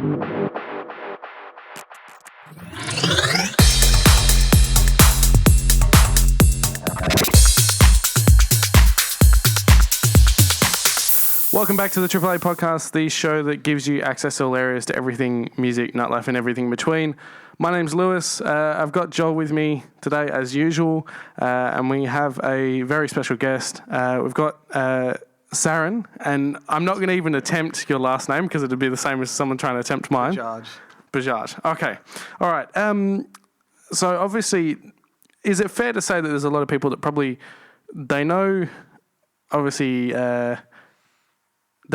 Welcome back to the AAA podcast, the show that gives you access to all areas to everything music, nightlife, and everything in between. My name's Lewis. I've got Joel with me today, as usual, and we have a very special guest. We've got SARAN, and I'm not going to even attempt your last name because it would be the same as someone trying to attempt mine. BAJAJ. Okay. All right. So obviously, is it fair to say that there's a lot of people that probably, they know, obviously, they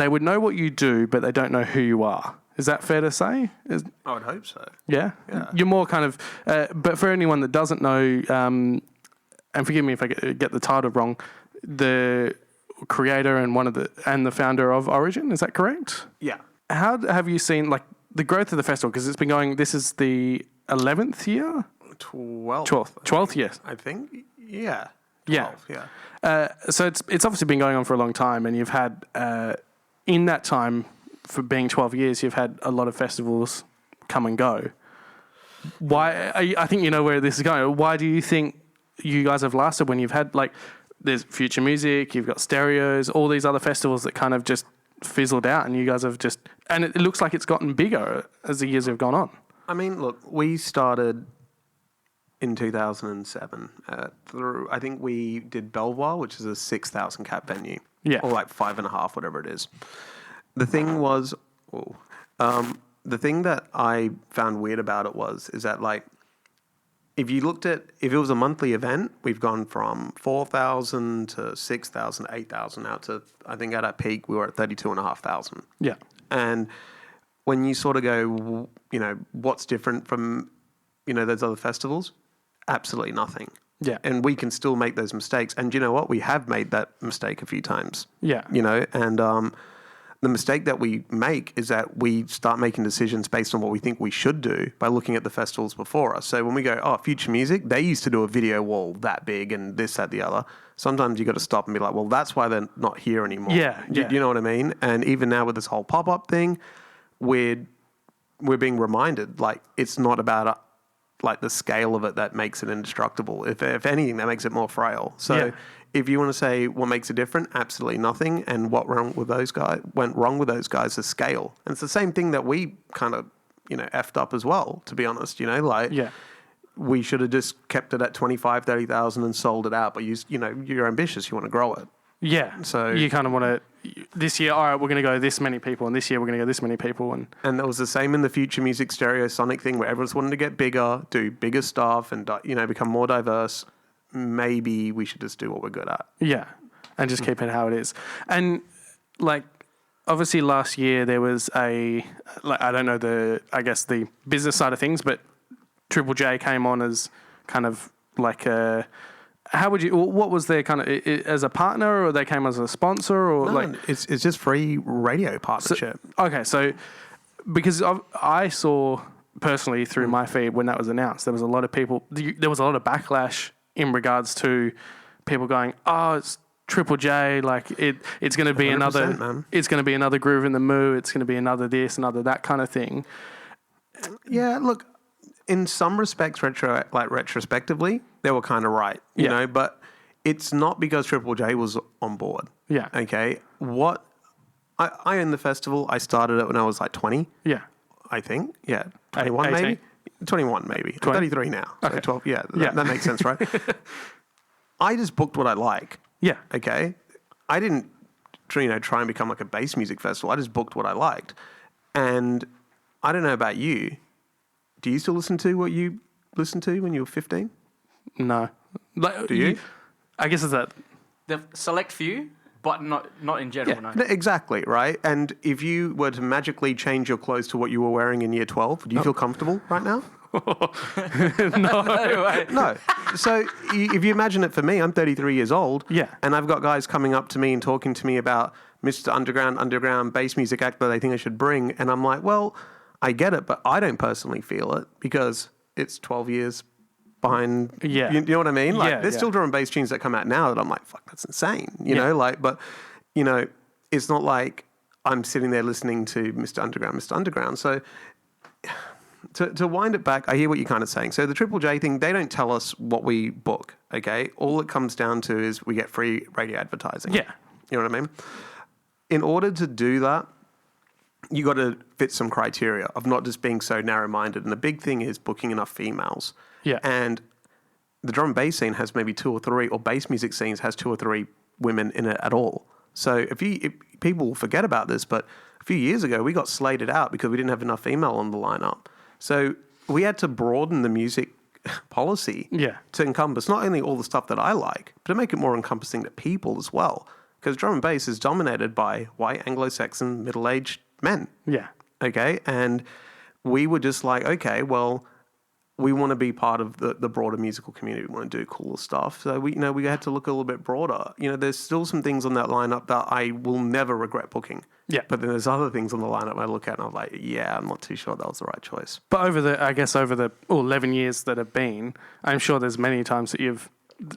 would know what you do, but they don't know who you are. Is that fair to say? I would hope so. Yeah? You're more kind of... but for anyone that doesn't know, and forgive me if I get the title wrong, the creator and the founder of Origin, is that correct? Yeah. How have you seen the growth of the festival? Because it's been going... This is the 11th year? 12th, yes. I think, yeah. 12, yeah. So it's obviously been going on for a long time, and you've had... in that time, for being 12 years, you've had a lot of festivals come and go. Why? I think you know where this is going. Why do you think you guys have lasted when you've had, there's Future Music, you've got Stereos, all these other festivals that kind of just fizzled out, and you guys have just... And it looks like it's gotten bigger as the years have gone on. I mean, look, we started in 2007 through... I think we did Belvoir, which is a 6,000 cap venue. Yeah. Or 5.5, whatever it is. The thing was, the thing that I found weird about it is that if you looked at, if it was a monthly event, we've gone from 4,000 to 6,000, 8,000 out to, I think at our peak, we were at 32,500. Yeah. And when you sort of go, what's different from, those other festivals? Absolutely nothing. Yeah. And we can still make those mistakes. And you know what? We have made that mistake a few times. Yeah. And the mistake that we make is that we start making decisions based on what we think we should do by looking at the festivals before us. So when we go, Future Music, they used to do a video wall that big and this, that, the other. Sometimes you got to stop and be like, well, that's why they're not here anymore. Yeah. You know what I mean? And even now with this whole pop-up thing, we're being reminded, it's not about... the scale of it that makes it indestructible. If anything, that makes it more frail. So if you want to say what makes it different, absolutely nothing. And what went wrong with those guys is scale. And it's the same thing that we kind of, effed up as well, to be honest. We should have just kept it at 25, 30,000 and sold it out. But you're ambitious. You want to grow it. Yeah. So you kind of want to... This year, all right, we're going to go this many people, and this year we're going to go this many people. And that was the same in the Future Music Stereo Sonic thing where everyone's wanting to get bigger, do bigger stuff, and, become more diverse. Maybe we should just do what we're good at. Yeah, and just keep it how it is. And, obviously last year there was I don't know the business side of things, but Triple J came on as kind of what was their kind of, as a partner, or they came as a sponsor, or it's just free radio partnership. So because I saw personally through my feed when that was announced, there was a lot of backlash in regards to people going, it's Triple J, it's going to be it's going to be another Groove in the Moo, it's going to be another this, another that kind of thing. Yeah, look, in some respects, retrospectively, they were kind of right, you know, but it's not because Triple J was on board. Yeah. Okay. I own the festival. I started it when I was 20. Yeah. I think. Yeah. 21 maybe? 21 maybe. 20? I'm 33 now. Okay. So 12. Yeah. That makes sense, right? I just booked what I like. Yeah. Okay. I didn't try and become a bass music festival. I just booked what I liked. And I don't know about you. Do you still listen to what you listened to when you were 15? No. Do you? I guess it's that. The select few, but not in general, no. Exactly, right? And if you were to magically change your clothes to what you were wearing in year 12, do you feel comfortable right now? No. No. So if you imagine it for me, I'm 33 years old. Yeah. And I've got guys coming up to me and talking to me about Mr. Underground bass music act that they think I should bring. And I'm like, well, I get it, but I don't personally feel it because it's 12 years behind. Yeah. You know what I mean? There's still drum and bass tunes that come out now that I'm like, fuck, that's insane. You know, but, it's not like I'm sitting there listening to Mr. Underground. So to wind it back, I hear what you're kind of saying. So the Triple J thing, they don't tell us what we book, okay? All it comes down to is we get free radio advertising. Yeah. You know what I mean? In order to do that, you got to fit some criteria of not just being so narrow-minded. And the big thing is booking enough females. Yeah. And the drum and bass scene has maybe 2 or 3, or bass music scenes has 2 or 3 women in it at all. So if people forget about this, but a few years ago, we got slated out because we didn't have enough female on the lineup. So we had to broaden the music policy to encompass not only all the stuff that I like, but to make it more encompassing to people as well. Because drum and bass is dominated by white Anglo-Saxon middle-aged men. Yeah. Okay. And we were just like, okay, well, we want to be part of the broader musical community. We want to do cool stuff. So we had to look a little bit broader. There's still some things on that lineup that I will never regret booking. Yeah. But then there's other things on the lineup I look at and I'm like, yeah, I'm not too sure that was the right choice. But over the 11 years that have been, I'm sure there's many times that you've,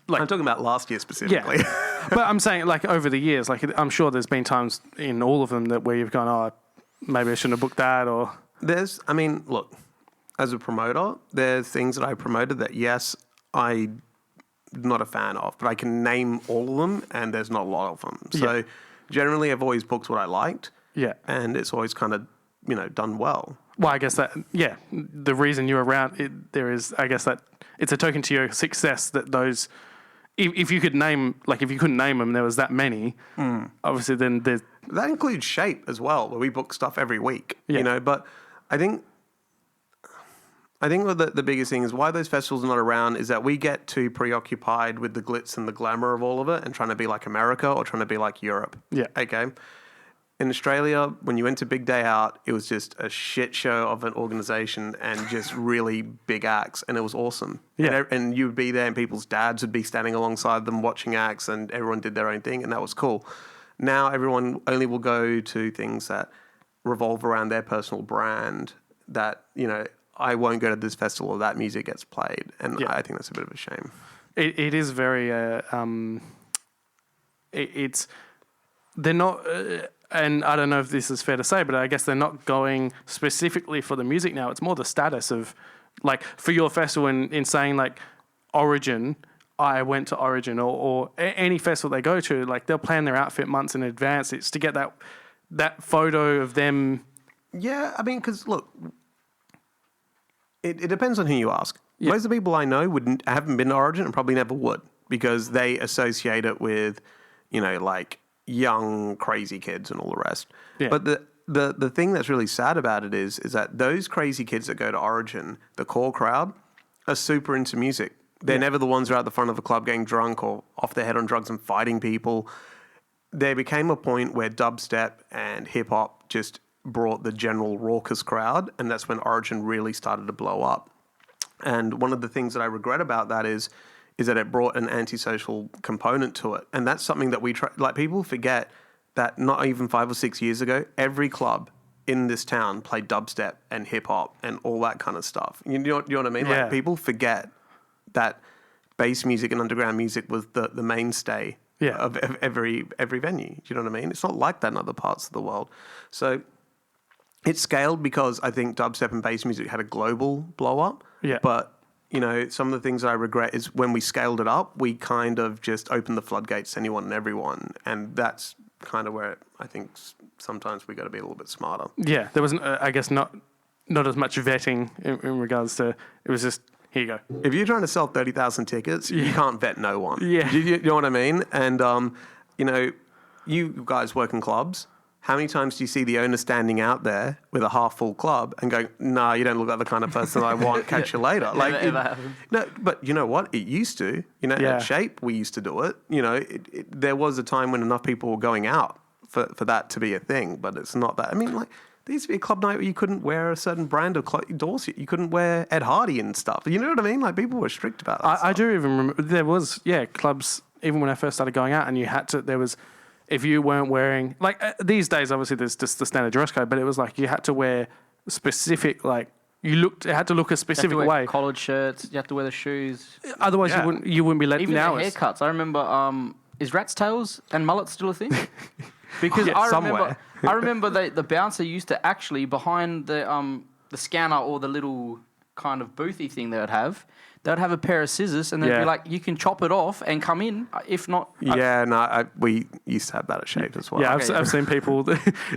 I'm talking about last year specifically. Yeah. But I'm saying, like, over the years, like, I'm sure there's been times in all of them where you've gone, oh, maybe I shouldn't have booked that, or... Look, as a promoter, there's things that I promoted that, yes, I'm not a fan of, but I can name all of them, and there's not a lot of them. So generally, I've always booked what I liked. Yeah. And it's always kind of, done well. Well, I guess that, the reason you're around, there is, I guess that it's a token to your success that those, if you could name, like if you couldn't name them, there was that many, obviously then there's... That includes Shape as well, where we book stuff every week, but I think what the biggest thing is why those festivals are not around is that we get too preoccupied with the glitz and the glamour of all of it and trying to be like America or trying to be like Europe. Yeah. Okay. In Australia, when you went to Big Day Out, it was just a shit show of an organization and just really big acts, and it was awesome. Yeah. And you would be there, and people's dads would be standing alongside them watching acts, and everyone did their own thing, and that was cool. Now everyone only will go to things that revolve around their personal brand that, I won't go to this festival or that music gets played. And I think that's a bit of a shame. It is very, they're not, and I don't know if this is fair to say, but I guess they're not going specifically for the music now. It's more the status of, like, for your festival in saying, like, Origin, I went to Origin or any festival they go to, like, they'll plan their outfit months in advance. It's to get that photo of them. Yeah, because, look, it depends on who you ask. Yeah. Most of the people I know haven't been to Origin and probably never would because they associate it with, like young, crazy kids and all the rest. Yeah. But the thing that's really sad about it is that those crazy kids that go to Origin, the core crowd, are super into music. They're never the ones who are at the front of a club getting drunk or off their head on drugs and fighting people. There became a point where dubstep and hip-hop just brought the general raucous crowd, and that's when Origin really started to blow up. And one of the things that I regret about that is that it brought an antisocial component to it. And that's something that we try... Like, people forget that not even 5 or 6 years ago, every club in this town played dubstep and hip-hop and all that kind of stuff. You know what I mean? Yeah. Like, people forget that bass music and underground music was the mainstay of every venue. Do you know what I mean? It's not like that in other parts of the world. So it scaled because I think dubstep and bass music had a global blow up. Yeah. But, some of the things that I regret is when we scaled it up, we kind of just opened the floodgates to anyone and everyone. And that's kind of where I think sometimes we got to be a little bit smarter. Yeah. There wasn't, I guess, not as much vetting in regards to, it was just, here you go. If you're trying to sell 30,000 tickets, you can't vet no one. Yeah. You know what I mean? And, you guys work in clubs. How many times do you see the owner standing out there with a half-full club and going, "No, you don't look like the kind of person I want. Catch you later." No, but you know what? It used to. At Shape, we used to do it. There was a time when enough people were going out for that to be a thing, but it's not that. There used to be a club night where you couldn't wear a certain brand of Dorset. You couldn't wear Ed Hardy and stuff. You know what I mean? Like, people were strict about that. I do even remember there was clubs even when I first started going out, and you had to. There was. If you weren't wearing, like, these days, obviously, there's just the standard dress code, but it was like you had to wear specific, like, it had to look a specific way. You had to wear collared shirts, you have to wear the shoes. Otherwise, you wouldn't be let even now. Even haircuts. I remember, is rat's tails and mullets still a thing? Because Yeah, I remember the bouncer used to actually behind the scanner or the little kind of boothy thing they would have a pair of scissors and they'd Yeah. be like, you can chop it off and come in. If not, we used to have that at Shape as well. Yeah, Okay, I've seen people.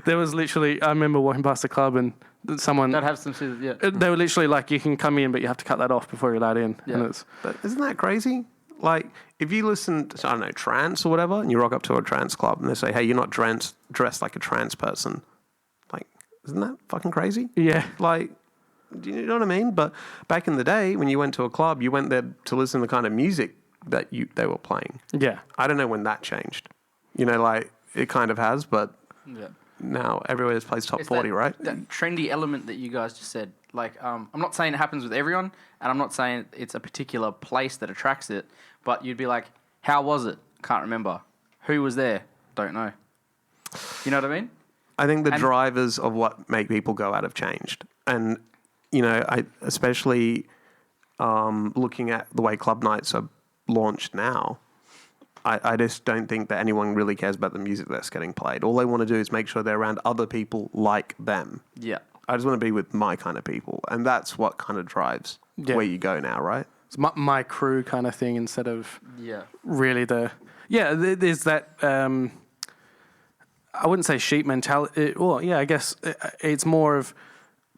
There was literally, I remember walking past the club and someone. they'd have some scissors. Yeah. They were literally like, you can come in, but you have to cut that off before you're allowed in. Yeah. And it's, But isn't that crazy? Like, if you listen to, I don't know, trance or whatever, and you rock up to a trance club and they say, hey, you're not dressed like a trance person. Like, isn't that fucking crazy? yeah. Like, do you know what I mean? But back in the day, when you went to a club, you went there to listen to the kind of music that they were playing. Yeah. I don't know when that changed. You know, like, it kind of has, but Yeah. now everywhere plays top It's 40, right? That trendy element that you guys just said. Like, I'm not saying it happens with everyone, and I'm not saying it's a particular place that attracts it, but you'd be like, how was it? Can't remember. Who was there? Don't know. You know what I mean? I think the drivers of what make people go out have changed. And, you know, especially looking at the way club nights are launched now, I just don't think that anyone really cares about the music that's getting played. All they want to do is make sure they're around other people like them. Yeah. I just want to be with my kind of people. And that's what kind of drives where you go now, right? It's my crew kind of thing instead of Yeah. really there's that, I wouldn't say sheep mentality. Well, yeah, I guess it's more of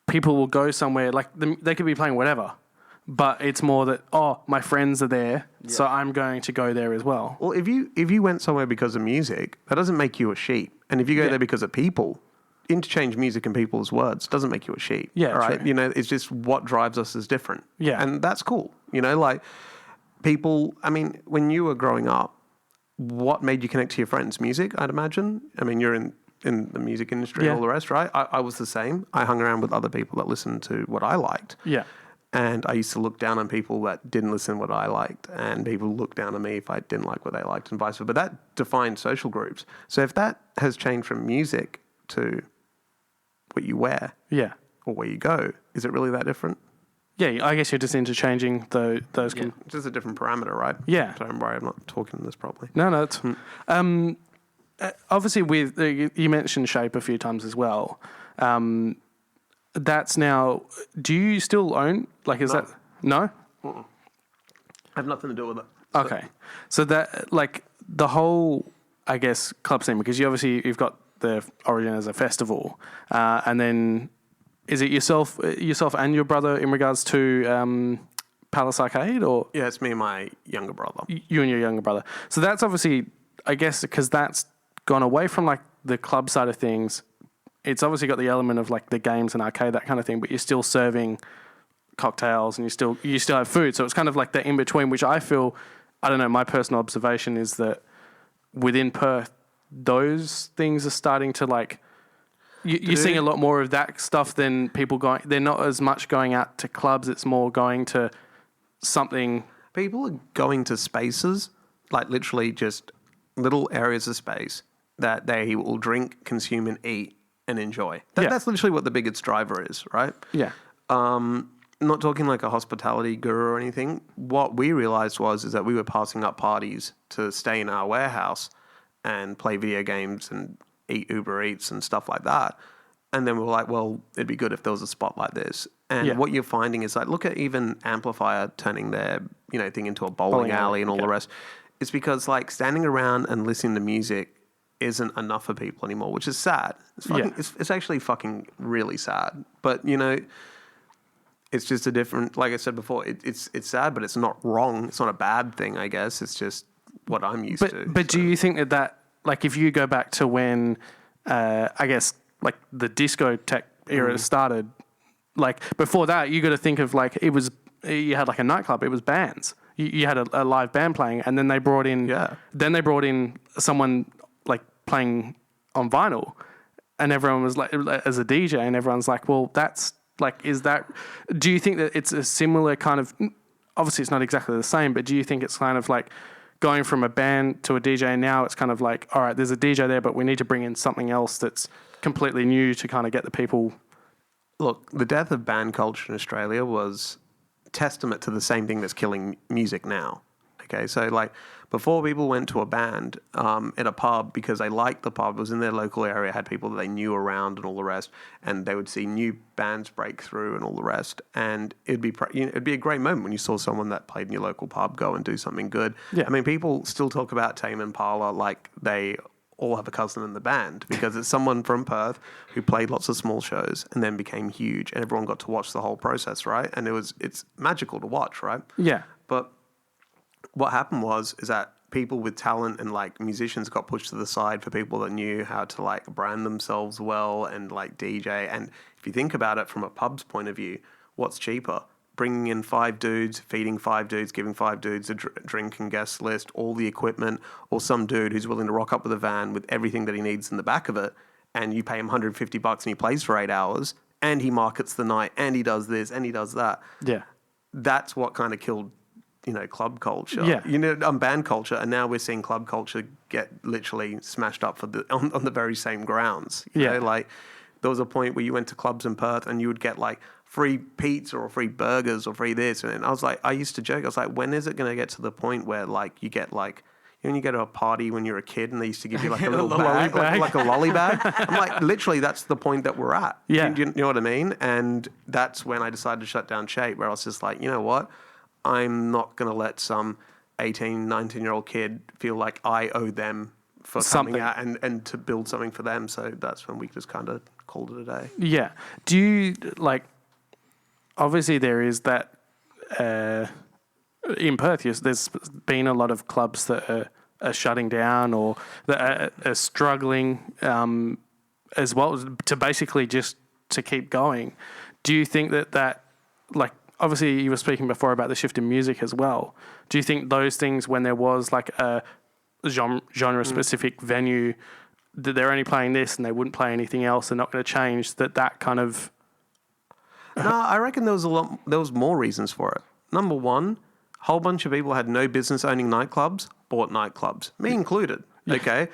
people will go somewhere, like they could be playing whatever, but it's more that, my friends are there, so I'm going to go there as well. Well, if you went somewhere because of music, that doesn't make you a sheep. And if you go there because of people, interchange music and people's words doesn't make you a sheep. Yeah, right. true. You know, it's just what drives us is different. Yeah. And that's cool. You know, like people, I mean, when you were growing up, what made you connect to your friends? Music, I'd imagine. I mean, you're in the music industry and all the rest, right? I was the same. I hung around with other people that listened to what I liked. Yeah. And I used to look down on people that didn't listen to what I liked, and people looked down on me if I didn't like what they liked, and vice versa. But that defined social groups. So if that has changed from music to what you wear Yeah. or where you go, is it really that different? Yeah, I guess you're just interchanging those. Yeah. It's just a different parameter, right? Yeah. Don't worry, I'm not talking this properly. No, it's obviously with you mentioned Shape a few times as well. That's now. Do you still own? Like, is that no? I have nothing to do with it. Okay, so that like the whole, I guess, club scene, because you've got the Origin as a festival, and then is it yourself and your brother in regards to Palace Arcade, or Yeah, it's me and my younger brother. you and your younger brother? So that's obviously, I guess, because that's gone away from like the club side of things. It's obviously got the element of like the games and arcade, that kind of thing, but you're still serving cocktails and you still have food. So it's kind of like the in between, which I feel, I don't know, my personal observation is that within Perth, those things are starting to like, you're seeing a lot more of that stuff than people going, they're not as much going out to clubs, it's more going to something. People are going to spaces, like literally just little areas of space that they will drink, consume, and eat and enjoy. That's literally what the biggest driver is, right? Yeah. Not talking like a hospitality guru or anything. What we realized is that we were passing up parties to stay in our warehouse and play video games and eat Uber Eats and stuff like that. And then we were like, well, it'd be good if there was a spot like this. And what you're finding is like, look at even Amplifier turning their, thing into a bowling alley and all the rest. It's because like standing around and listening to music isn't enough for people anymore, which is sad. It's actually fucking really sad. But, it's just a different, like I said before, it's sad, but it's not wrong. It's not a bad thing, I guess. It's just what I'm used to. But do you think that, like, if you go back to when, I guess, like the discotheque era started, like before that, you got to think of like you had like a nightclub. It was bands. You had a live band playing, and then they brought in someone like playing on vinyl, and everyone was like as a DJ, and everyone's like, well, that's like, do you think that it's a similar kind of, obviously it's not exactly the same, but do you think it's kind of like going from a band to a DJ, and now it's kind of like, all right, there's a DJ there, but we need to bring in something else that's completely new to kind of get the people. Look, the death of band culture in Australia was testament to the same thing that's killing music now. Okay, so like before people went to a band at a pub because they liked the pub, it was in their local area, had people that they knew around and all the rest, and they would see new bands break through and all the rest, and it'd be it'd be a great moment when you saw someone that played in your local pub go and do something good. Yeah. I mean, people still talk about Tame Impala like they all have a cousin in the band because it's someone from Perth who played lots of small shows and then became huge, and everyone got to watch the whole process, right? And it's magical to watch, right? Yeah. But what happened is that people with talent and like musicians got pushed to the side for people that knew how to like brand themselves well and like DJ. And if you think about it from a pub's point of view, what's cheaper? Bringing in 5 dudes, feeding 5 dudes, giving 5 dudes a drink and guest list, all the equipment, or some dude who's willing to rock up with a van with everything that he needs in the back of it, and you pay him $150 and he plays for 8 hours, and he markets the night, and he does this, and he does that. Yeah. That's what kind of killed, club culture. Yeah. Band culture, and now we're seeing club culture get literally smashed up on the very same grounds. You know, like there was a point where you went to clubs in Perth and you would get like free pizza or free burgers or free this, and I used to joke, I was like, when is it going to get to the point where like you get like, when you go to a party when you're a kid and they used to give you like a little bag, like a lolly bag. I'm like, literally, that's the point that we're at. Yeah. You know what I mean? And that's when I decided to shut down Shape, where I was just like, you know what? I'm not going to let some 18, 19-year-old kid feel like I owe them for Something. coming out and to build something for them. So that's when we just kind of called it a day. Yeah. Do you, like, obviously there is that, in Perth, there's been a lot of clubs that are shutting down or that are struggling as well to basically just to keep going. Do you think that like, obviously you were speaking before about the shift in music as well. Do you think those things, when there was like a genre-specific venue, that they're only playing this and they wouldn't play anything else, they're not going to change, that kind of... No, I reckon there was more reasons for it. Number one, a whole bunch of people had no business owning nightclubs, bought nightclubs, me included, okay?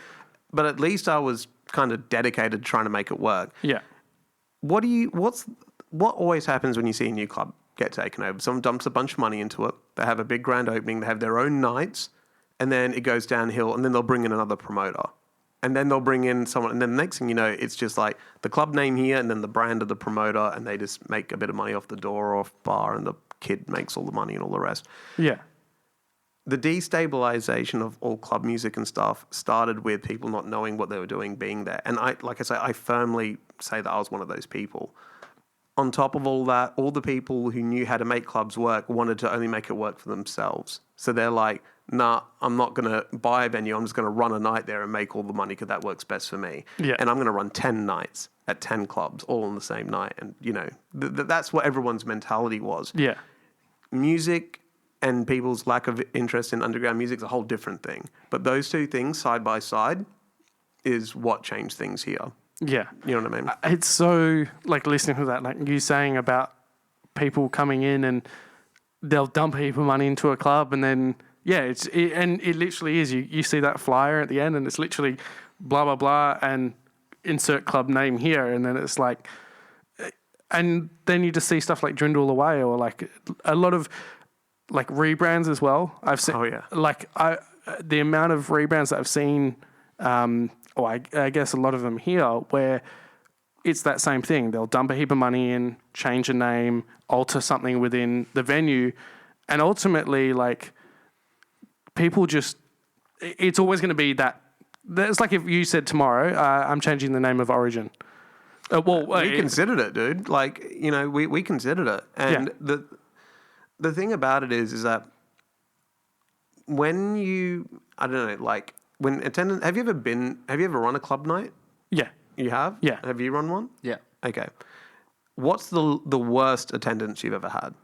But at least I was kind of dedicated to trying to make it work. Yeah. What always happens when you see a new club get taken over? Someone dumps a bunch of money into it, they have a big grand opening, they have their own nights, and then it goes downhill, and then they'll bring in another promoter. And then they'll bring in someone, and then the next thing you know, it's just like the club name here and then the brand of the promoter, and they just make a bit of money off the door or off bar, and the kid makes all the money and all the rest. Yeah. The destabilization of all club music and stuff started with people not knowing what they were doing, being there. And I firmly say that I was one of those people. On top of all that, all the people who knew how to make clubs work wanted to only make it work for themselves. So they're like, nah, I'm not going to buy a venue. I'm just going to run a night there and make all the money because that works best for me. Yeah. And I'm going to run 10 nights at 10 clubs all on the same night. And, that's what everyone's mentality was. Yeah. Music and people's lack of interest in underground music is a whole different thing. But those two things side by side is what changed things here. Yeah. You know what I mean? It's so, like, listening to that, like you saying about people coming in and they'll dump a heap of money into a club and then... Yeah, it literally is. You see that flyer at the end and it's literally blah, blah, blah, and insert club name here. And then it's like, and then you just see stuff like dwindle away, or like a lot of like rebrands as well. I've seen, the amount of rebrands that I've seen, I guess a lot of them here, where it's that same thing. They'll dump a heap of money in, change a name, alter something within the venue, and ultimately, like, people just, it's always going to be that. It's like if you said tomorrow, I'm changing the name of Origin. We considered it, dude. Like, we considered it. And the thing about it is that when when attendance, have you ever run a club night? Yeah. You have? Yeah. Have you run one? Yeah. Okay. What's the worst attendance you've ever had?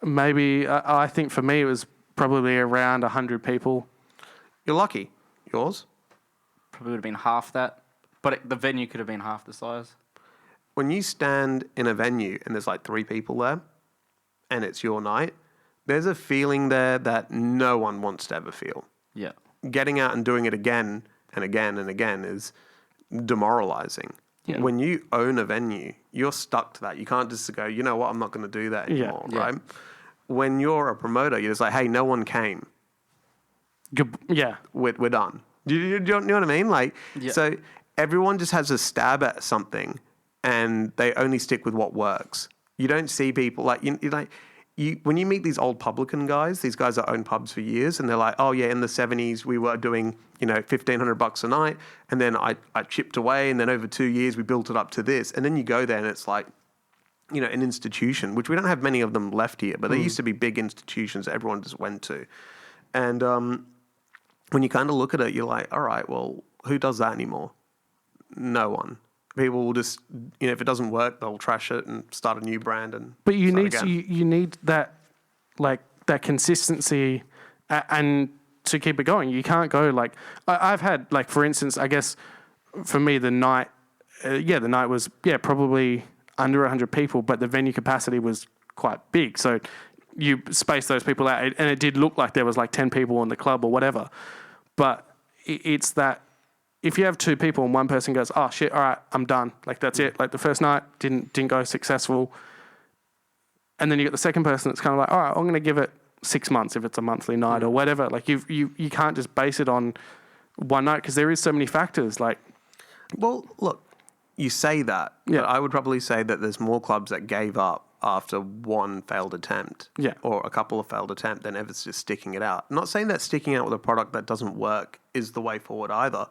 Maybe, I think for me it was probably around 100 people. You're lucky. Yours? Probably would have been half that, but the venue could have been half the size. When you stand in a venue and there's like 3 people there and it's your night, there's a feeling there that no one wants to ever feel. Yeah. Getting out and doing it again and again and again is demoralizing. Yeah. When you own a venue, you're stuck to that. You can't just go, you know what, I'm not going to do that anymore, Yeah. right? When you're a promoter, you're just like, hey, no one came. Yeah. We're done. Do you know what I mean? Like, Yeah. so everyone just has a stab at something, and they only stick with what works. You don't see people like when you meet these old publican guys, these guys that own pubs for years, and they're like, oh yeah, in the 70s we were doing $1,500 a night, and then I chipped away, and then over 2 years we built it up to this, and then you go there and it's like, an institution, which we don't have many of them left here, but they used to be big institutions that everyone just went to, and when you kind of look at it, you're like, all right, well, who does that anymore? No one. People will just, if it doesn't work, they'll trash it and start a new brand. But you start need again. you need that, like that consistency, and to keep it going. You can't go like I've had, like, for instance, I guess for me the night was probably under 100 people, but the venue capacity was quite big. So you space those people out, and it did look like there was like 10 people in the club or whatever. But it's that. If you have 2 people and one person goes, oh shit, all right, I'm done. Like that's it. Like the first night didn't go successful. And then you got the second person that's kind of like, all right, I'm going to give it 6 months if it's a monthly night or whatever. Like you can't just base it on one night because there is so many factors. Like, Well, look, you say that, Yeah. but I would probably say that there's more clubs that gave up after one failed attempt, or a couple of failed attempts, than ever just sticking it out. I'm not saying that sticking out with a product that doesn't work is the way forward either,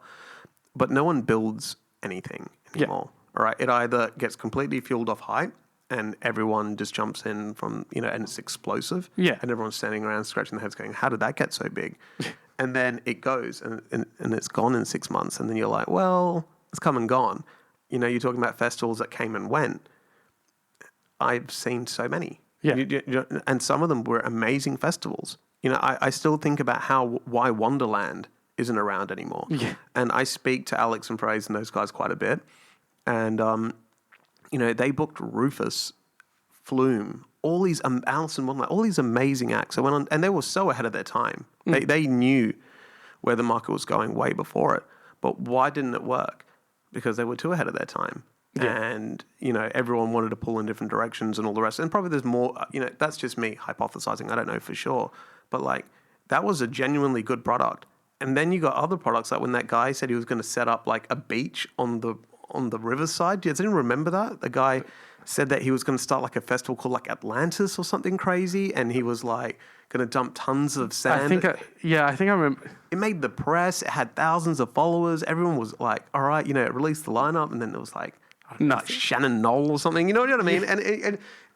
but no one builds anything anymore. All right, it either gets completely fueled off hype, and everyone just jumps in from and it's explosive, Yeah. and everyone's standing around scratching their heads, going, "How did that get so big?" And then it goes, and it's gone in 6 months, and then you're like, "Well, it's come and gone." You're talking about festivals that came and went. I've seen so many. Yeah. And some of them were amazing festivals. I still think about why Wonderland isn't around anymore. Yeah. And I speak to Alex and Fraser and those guys quite a bit. And, they booked Rufus, Flume, all these, Alison Wonderland, all these amazing acts. I went on, and they were so ahead of their time. They knew where the market was going way before it. But why didn't it work? Because they were too ahead of their time. Yeah. And, everyone wanted to pull in different directions and all the rest. And probably there's more, that's just me hypothesizing. I don't know for sure. But, like, that was a genuinely good product. And then you got other products, like when that guy said he was going to set up, like, a beach on the riverside. Does anyone remember that? The guy said that he was going to start, like, a festival called, like, Atlantis or something crazy. And he was, like, going to dump tons of sand. I think I remember. It made the press. It had thousands of followers. Everyone was like, all right, it released the lineup. And then it was like, Nothing. Shannon Knoll or something. You know what I mean?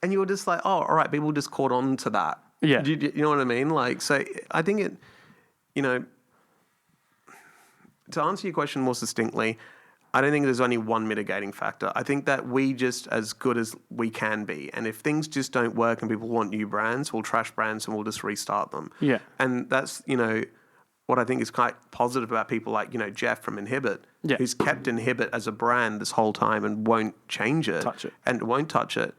And you were just like, oh, all right, people just caught on to that. Yeah. You know what I mean? Like, so I think it, to answer your question more succinctly, I don't think there's only one mitigating factor. I think that we just as good as we can be. And if things just don't work and people want new brands, we'll trash brands and we'll just restart them. Yeah. And that's, what I think is quite positive about people like, Jeff from Inhibit, who's kept Inhibit as a brand this whole time and won't change it. And won't touch it.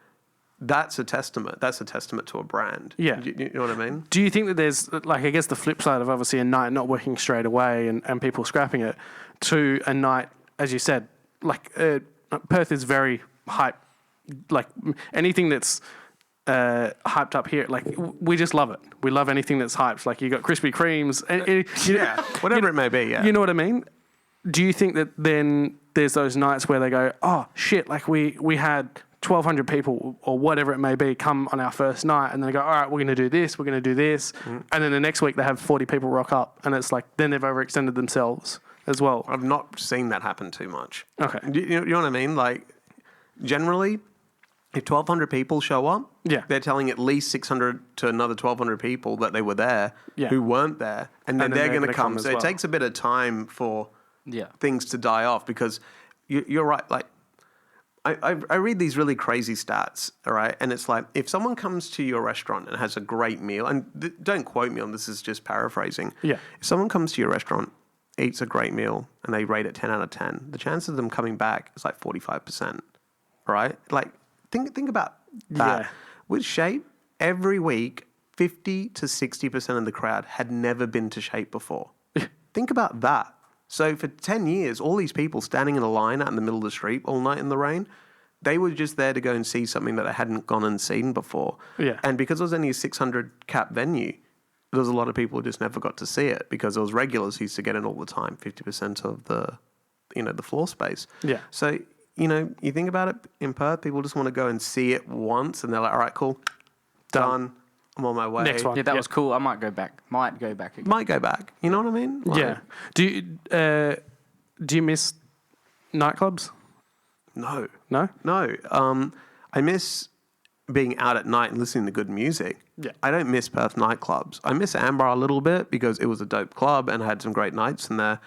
That's a testament. That's a testament to a brand. Yeah. You know what I mean? Do you think that there's, like, I guess the flip side of obviously a night not working straight away and people scrapping it to a night, as you said, like Perth is very hype, like anything that's hyped up here, like we just love it. We love anything that's hyped. Like you got Krispy Kremes, whatever it may be. Yeah, you know what I mean. Do you think that then there's those nights where they go, oh shit, like we had 1,200 people or whatever it may be come on our first night, and then they go, all right, we're going to do this, and then the next week they have 40 people rock up, and it's like then they've overextended themselves as well. I've not seen that happen too much. Okay, you know what I mean? Like generally, if 1,200 people show up, they're telling at least 600 to another 1,200 people that they were there who weren't there, and then they're going to come. So it takes a bit of time for things to die off because you're right. Like I read these really crazy stats, all right, and it's like if someone comes to your restaurant and has a great meal, and don't quote me on this, is just paraphrasing. Yeah, if someone comes to your restaurant, eats a great meal, and they rate it 10 out of 10, the chance of them coming back is like 45%. Right? Like. Think about that. With Shape, every week, 50 to 60% of the crowd had never been to Shape before. Think about that. So for 10 years, all these people standing in a line out in the middle of the street all night in the rain, they were just there to go and see something that they hadn't gone and seen before. Yeah. And because it was only a 600 cap venue, there was a lot of people who just never got to see it because there was regulars who used to get in all the time, 50% of the floor space. Yeah. So, you think about it in Perth, people just want to go and see it once and they're like, all right, cool, done. I'm on my way. Next one. Yeah, that was cool. I might go back. Again. Might go back. You know what I mean? Yeah. Do you miss nightclubs? No. No? No. I miss being out at night and listening to good music. Yeah. I don't miss Perth nightclubs. I miss Amber a little bit because it was a dope club and I had some great nights in there.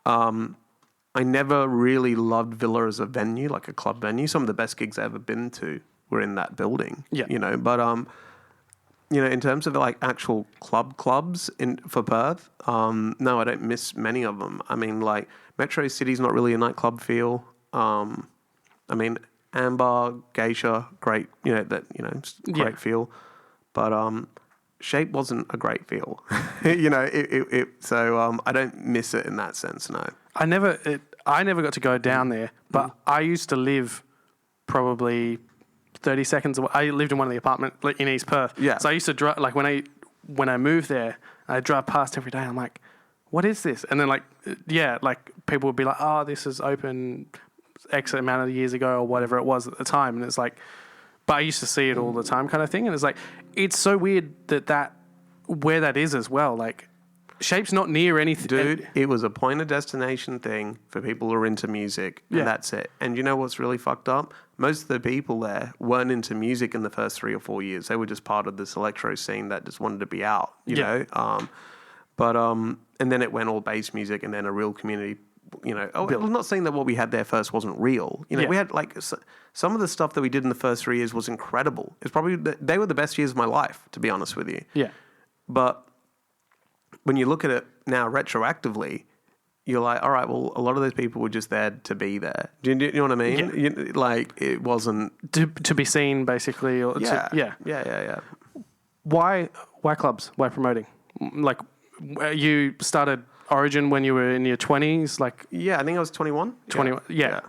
I never really loved Villa as a venue, like a club venue. Some of the best gigs I've ever been to were in that building. Yeah. But in terms of like actual clubs for Perth, no, I don't miss many of them. I mean, like Metro City's not really a nightclub feel. I mean, Amber, Geisha, great, great feel. But Shape wasn't a great feel. So I don't miss it in that sense, no. I never got to go down there, but I used to live probably 30 seconds away. I lived in one of the apartments in East Perth. Yeah. So I used to drive, like when I moved there, I drive past every day. I'm like, what is this? And then people would be like, oh, this is open X amount of years ago or whatever it was at the time. And it's like, but I used to see it all the time kind of thing. And it's like, it's so weird that where that is as well. Like, Shape's not near anything. Dude, it was a point of destination thing for people who are into music, and that's it. And you know what's really fucked up? Most of the people there weren't into music in the first 3 or 4 years. They were just part of this electro scene that just wanted to be out, you know? And then it went all bass music and then a real community, I'm not saying that what we had there first wasn't real. We had some of the stuff that we did in the first 3 years was incredible. It's probably, they were the best years of my life, to be honest with you. Yeah. But when you look at it now retroactively, you're like, all right, well, a lot of those people were just there to be there. Do you know what I mean? Yeah. It wasn't... To be seen, basically. Or Yeah. Why clubs? Why promoting? Like, you started Origin when you were in your 20s? Yeah, I think I was 21. 21, yeah.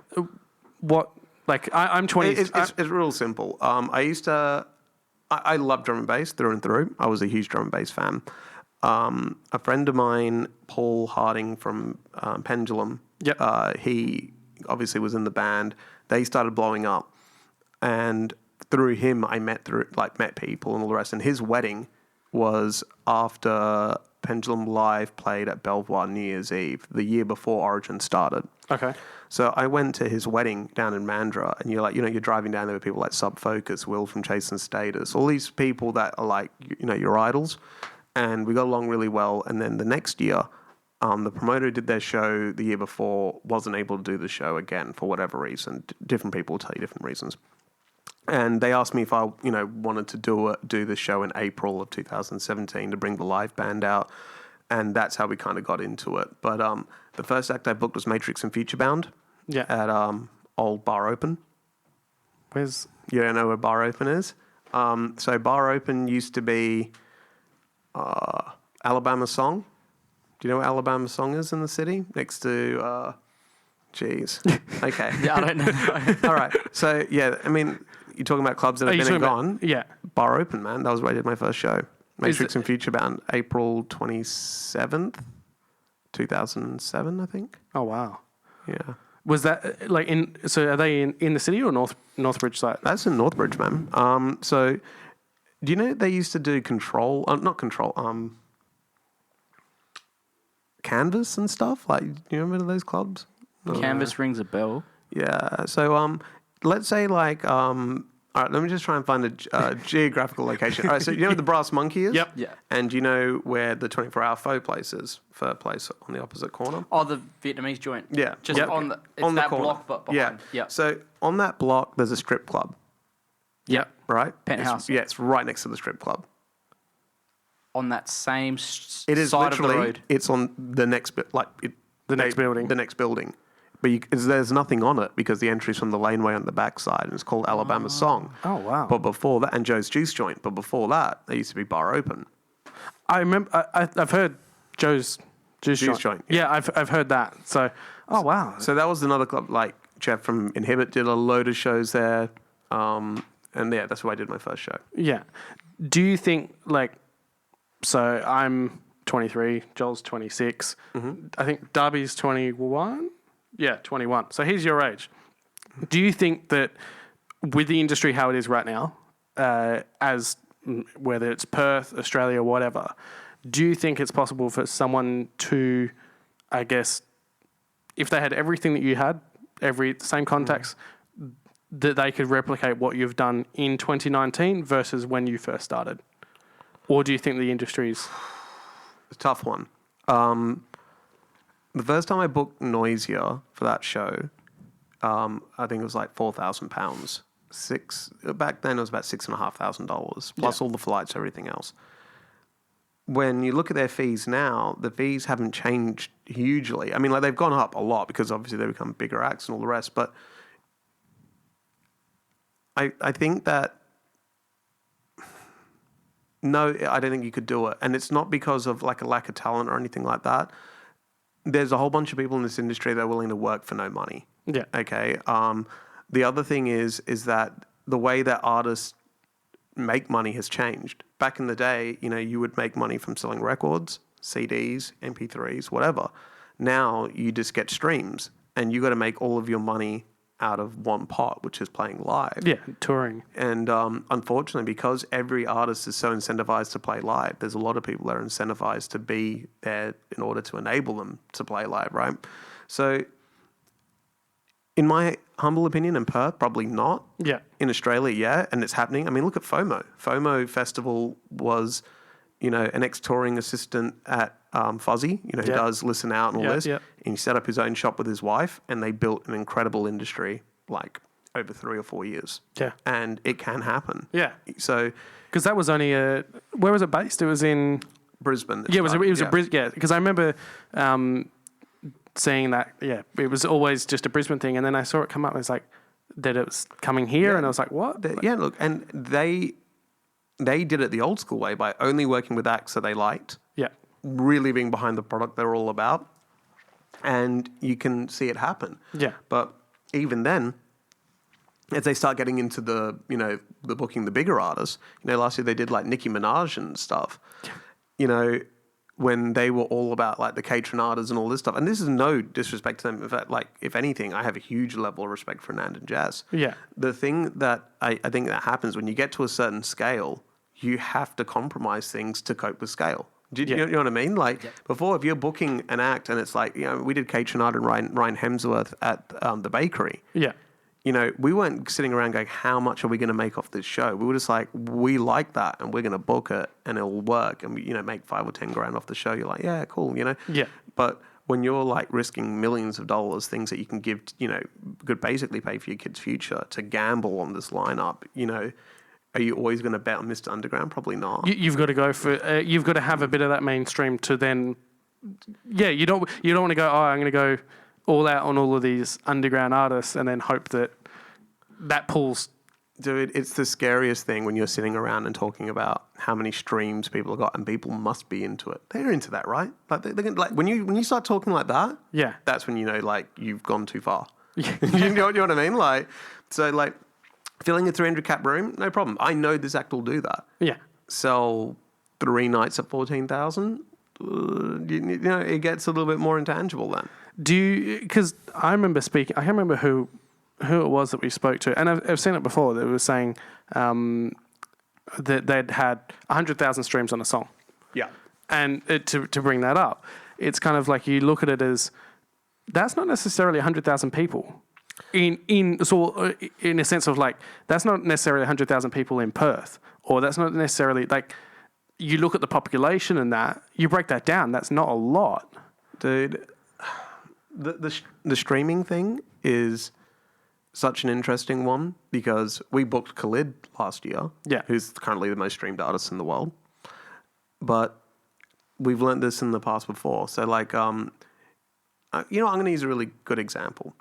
What... I'm 20. It's real simple. I love drum and bass through and through. I was a huge drum and bass fan. A friend of mine, Paul Harding from Pendulum, he obviously was in the band. They started blowing up, and through him, I met people and all the rest. And his wedding was after Pendulum Live played at Belvoir New Year's Eve, the year before Origin started. Okay. So I went to his wedding down in Mandurah, and you're driving down there with people like Sub Focus, Will from Chase and Status, all these people that are your idols. And we got along really well. And then the next year, the promoter did their show the year before, wasn't able to do the show again for whatever reason. Different people will tell you different reasons. And they asked me if I, wanted to do the show in April of 2017 to bring the live band out. And that's how we kind of got into it. But the first act I booked was Matrix and Futurebound at Old Bar Open. You don't know where Bar Open is? So Bar Open used to be... Alabama Song. Do you know what Alabama Song is in the city? Next to, Okay. Yeah, I don't know. All right. So, yeah, I mean, you're talking about clubs that have been and gone. Yeah. Bar Open, man. That was where I did my first show. Matrix and Futurebound, April 27th, 2007, I think. Oh, wow. Yeah. Was that, so are they in the city or Northbridge site? That's in Northbridge, man. So... Do you know they used to do Canvas and stuff? Do you remember those clubs? Canvas rings a bell. Yeah. So, let's say all right, let me just try and find a geographical location. All right. So, you know where the Brass Monkey is? Yep. Yeah. And do you know where the 24-hour Pho place is? Pho place on the opposite corner? Oh, the Vietnamese joint. Yeah. Just on the corner. Block, but behind. Yeah. So, on that block, there's a strip club. Yep. Right? Penthouse. It's right next to the strip club. On that same it is side of the road. It's on the next bit, next building. The next building. But there's nothing on it because the entry's from the laneway on the backside, and it's called Alabama Song. Oh, wow. But before that, and Joe's Juice Joint, but before that, there used to be Bar Open. I remember, I've heard Joe's Juice Joint. Yeah, I've heard that. So, wow. So that was another club. Like Jeff from Inhibit did a load of shows there. And yeah, that's where I did my first show. Yeah. Do you think, like, so I'm 23, Joel's 26. Mm-hmm. I think Darby's 21. Yeah, 21. So he's your age. Do you think that with the industry how it is right now, as whether it's Perth, Australia, whatever, do you think it's possible for someone to, I guess, if they had everything that you had, same contacts, that they could replicate what you've done in 2019 versus when you first started? Or do you think the industry's... It's a tough one. The first time I booked Noisier for that show, I think it was like £4,000. Back then it was about $6,500 plus all the flights, everything else. When you look at their fees now, the fees haven't changed hugely. I mean, like they've gone up a lot because obviously they become bigger acts and all the rest. But I think that no, I don't think you could do it, and it's not because of like a lack of talent or anything like that. There's a whole bunch of people in this industry that are willing to work for no money. Yeah. Okay. The other thing is that the way that artists make money has changed. Back in the day, you would make money from selling records, CDs, MP3s, whatever. Now you just get streams, and you got to make all of your money out of one pot, which is playing live. Yeah, touring. And unfortunately, because every artist is so incentivized to play live, there's a lot of people that are incentivized to be there in order to enable them to play live, right? So in my humble opinion, in Perth, probably not. Yeah. In Australia, yeah, and it's happening. I mean, look at FOMO. FOMO Festival was, an ex-touring assistant at Fuzzy, who does Listen Out and all this. Yep. And he set up his own shop with his wife, and they built an incredible industry, like, over 3 or 4 years. Yeah. And it can happen. Yeah. So... Because that was only where was it based? It was in... Brisbane. Yeah, it was a Brisbane... Yeah, because I remember... seeing that, it was always just a Brisbane thing, and then I saw it come up, and it's like that it was coming here, and I was like, what? Look, and they did it the old school way by only working with acts that they liked, really being behind the product they're all about, and you can see it happen. Yeah. But even then, as they start getting into the booking the bigger artists, last year they did like Nicki Minaj and stuff, when they were all about like the ʟîtrinātas and all this stuff. And this is no disrespect to them. In fact, like, if anything, I have a huge level of respect for Nand and Jazz. Yeah. The thing that I think that happens when you get to a certain scale, you have to compromise things to cope with scale. Do you know what I mean? Like, before, if you're booking an act and it's like, we did ʟîtrināta and Ryan Hemsworth at the bakery. Yeah. We weren't sitting around going, how much are we going to make off this show? We were just like, we like that and we're going to book it and it'll work and we, make 5 or 10 grand off the show. You're like, yeah, cool, Yeah. But when you're like risking millions of dollars, things that you can give, could basically pay for your kid's future to gamble on this lineup, are you always going to bet on Mr. Underground? Probably not. You've got to go for, you've got to have a bit of that mainstream to then, you don't want to go, I'm going to go all out on all of these underground artists and then hope that pulls. Dude, it's the scariest thing when you're sitting around and talking about how many streams people have got, and people must be into it. They're into that, right? Like, like when you start talking like that, that's when like you've gone too far. Yeah. you know what I mean? Like, so like filling a 300 cap room, no problem. I know this act will do that. Yeah. Sell 3 nights at 14,000. It gets a little bit more intangible then. Because I remember speaking, I can't remember who it was that we spoke to, and I've seen it before, that was saying that they'd had 100,000 streams on a song. Yeah. And to bring that up, it's kind of like you look at it as, that's not necessarily 100,000 people. In a sense of like, that's not necessarily 100,000 people in Perth, or that's not necessarily like, you look at the population and that, you break that down, that's not a lot. Dude, the streaming thing is such an interesting one because we booked Khalid last year, who's currently the most streamed artist in the world. But we've learned this in the past before. So like, I'm going to use a really good example.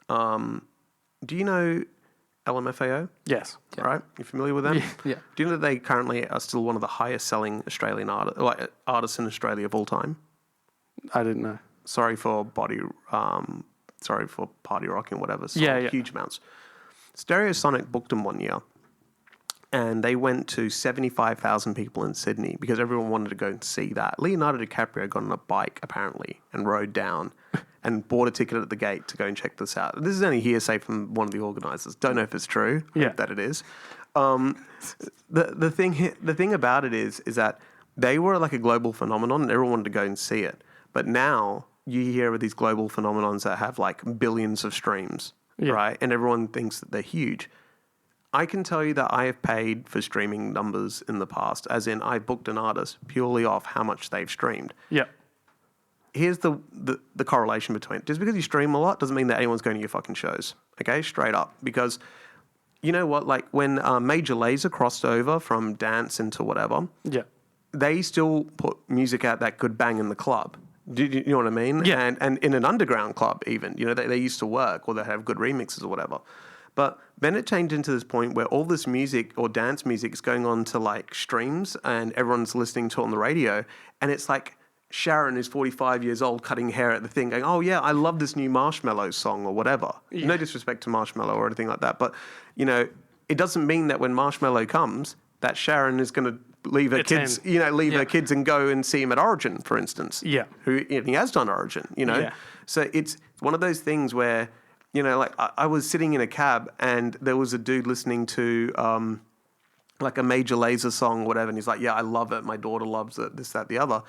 Do you know LMFAO? Yes. Yeah. Right? You familiar with them? Yeah. Do you know that they currently are still one of the highest selling Australian artists in Australia of all time? I didn't know. Sorry for party rocking, whatever. Sold Yeah. huge amounts. Stereosonic booked them one year, and they went to 75,000 people in Sydney because everyone wanted to go and see that. Leonardo DiCaprio got on a bike apparently and rode down and bought a ticket at the gate to go and check this out. This is only hearsay from one of the organisers. Don't know if it's true. Yeah. Hope that it is. The thing about it is that they were like a global phenomenon and everyone wanted to go and see it. But now you hear of these global phenomenons that have like billions of streams, right? And everyone thinks that they're huge. I can tell you that I have paid for streaming numbers in the past, as in I booked an artist purely off how much they've streamed. Yeah. Here's the correlation between it. Just because you stream a lot doesn't mean that anyone's going to your fucking shows, okay? Straight up. Because you know what? Like when Major Lazer crossed over from dance into whatever, they still put music out that could bang in the club. Do you know what I mean? Yeah. And in an underground club even, you know, they used to work or they have good remixes or whatever. But then it changed into this point where all this music or dance music is going on to like streams and everyone's listening to it on the radio. And it's like Sharon is 45 years old cutting hair at the thing going, oh yeah, I love this new Marshmello song or whatever. Yeah. No disrespect to Marshmello or anything like that. But, you know, it doesn't mean that when Marshmello comes that Sharon is going to leave her kids, her kids and go and see him at Origin, for instance. Yeah. He has done Origin, you know. Yeah. So it's one of those things where, you know, like I was sitting in a cab and there was a dude listening to like a Major Lazer song or whatever. And he's like, yeah, I love it. My daughter loves it, this, that, the other.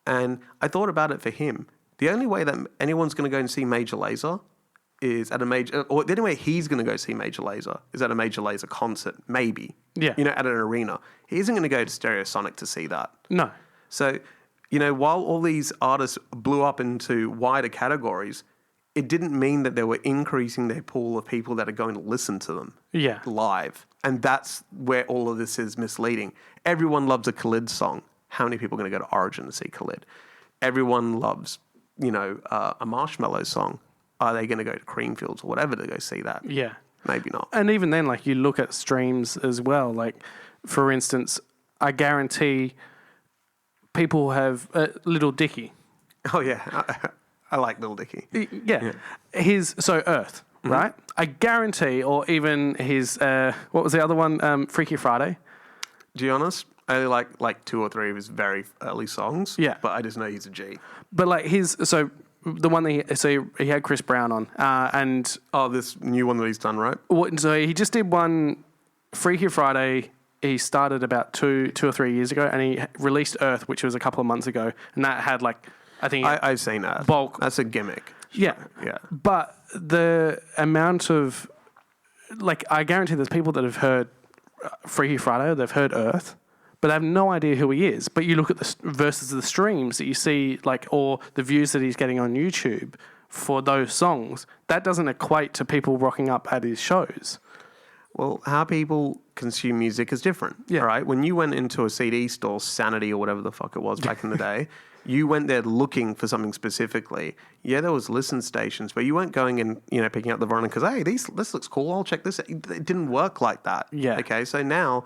And I thought about it for him. The only way that anyone's going to go and see Major Lazer is at a major, or the only way he's going to go see Major Lazer is at a Major Lazer concert, maybe. Yeah. You know, at an arena. He isn't going to go to Stereosonic to see that. No. So, you know, while all these artists blew up into wider categories, it didn't mean that they were increasing their pool of people that are going to listen to them live. And that's where all of this is misleading. Everyone loves a Khalid song. How many people are going to go to Origin to see Khalid? Everyone loves, you know, a Marshmello song. Are they going to go to Creamfields or whatever to go see that? Yeah. Maybe not. And even then, like, you look at streams as well. Like, for instance, I guarantee people have Little Dicky. Oh, yeah. I like Little Dicky. Yeah. His, so Earth, right? I guarantee, or even his, what was the other one? Freaky Friday. To be honest, I only like two or three of his very early songs. Yeah. But I just know he's a G. But like so the one that he had Chris Brown on, and this new one that he's done, right? So he just did one, Freaky Friday. He started about two or 3 years ago, and he released Earth, which was a couple of months ago, and that had like, I think I've seen that. Bulk. That's a gimmick. Yeah. Yeah. But the amount of, like, I guarantee there's people that have heard Freaky Friday, they've heard Earth, but they have no idea who he is. But you look at the versus the streams that you see, like, or the views that he's getting on YouTube for those songs, that doesn't equate to people rocking up at his shows. Well, how people consume music is different, right? When you went into a CD store, Sanity or whatever the fuck it was back in the day, you went there looking for something specifically. Yeah, there was listen stations, but you weren't going and, you know, picking up the vinyl because, hey, this looks cool, I'll check this. It didn't work like that. Yeah. Okay, so now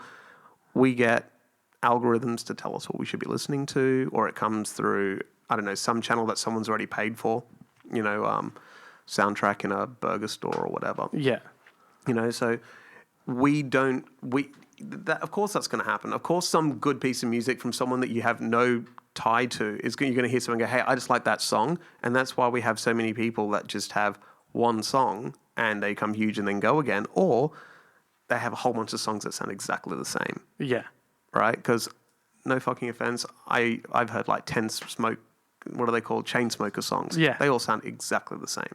we get algorithms to tell us what we should be listening to, or it comes through, I don't know, some channel that someone's already paid for, you know, soundtrack in a burger store or whatever. Yeah. You know, so of course that's going to happen. Of course some good piece of music from someone that you have no tie to you're going to hear someone go, hey, I just like that song. And that's why we have so many people that just have one song and they come huge and then go again. Or they have a whole bunch of songs that sound exactly the same. Yeah. Right? Because no fucking offense, I've heard like 10 what are they called? Chain smoker songs. Yeah. They all sound exactly the same.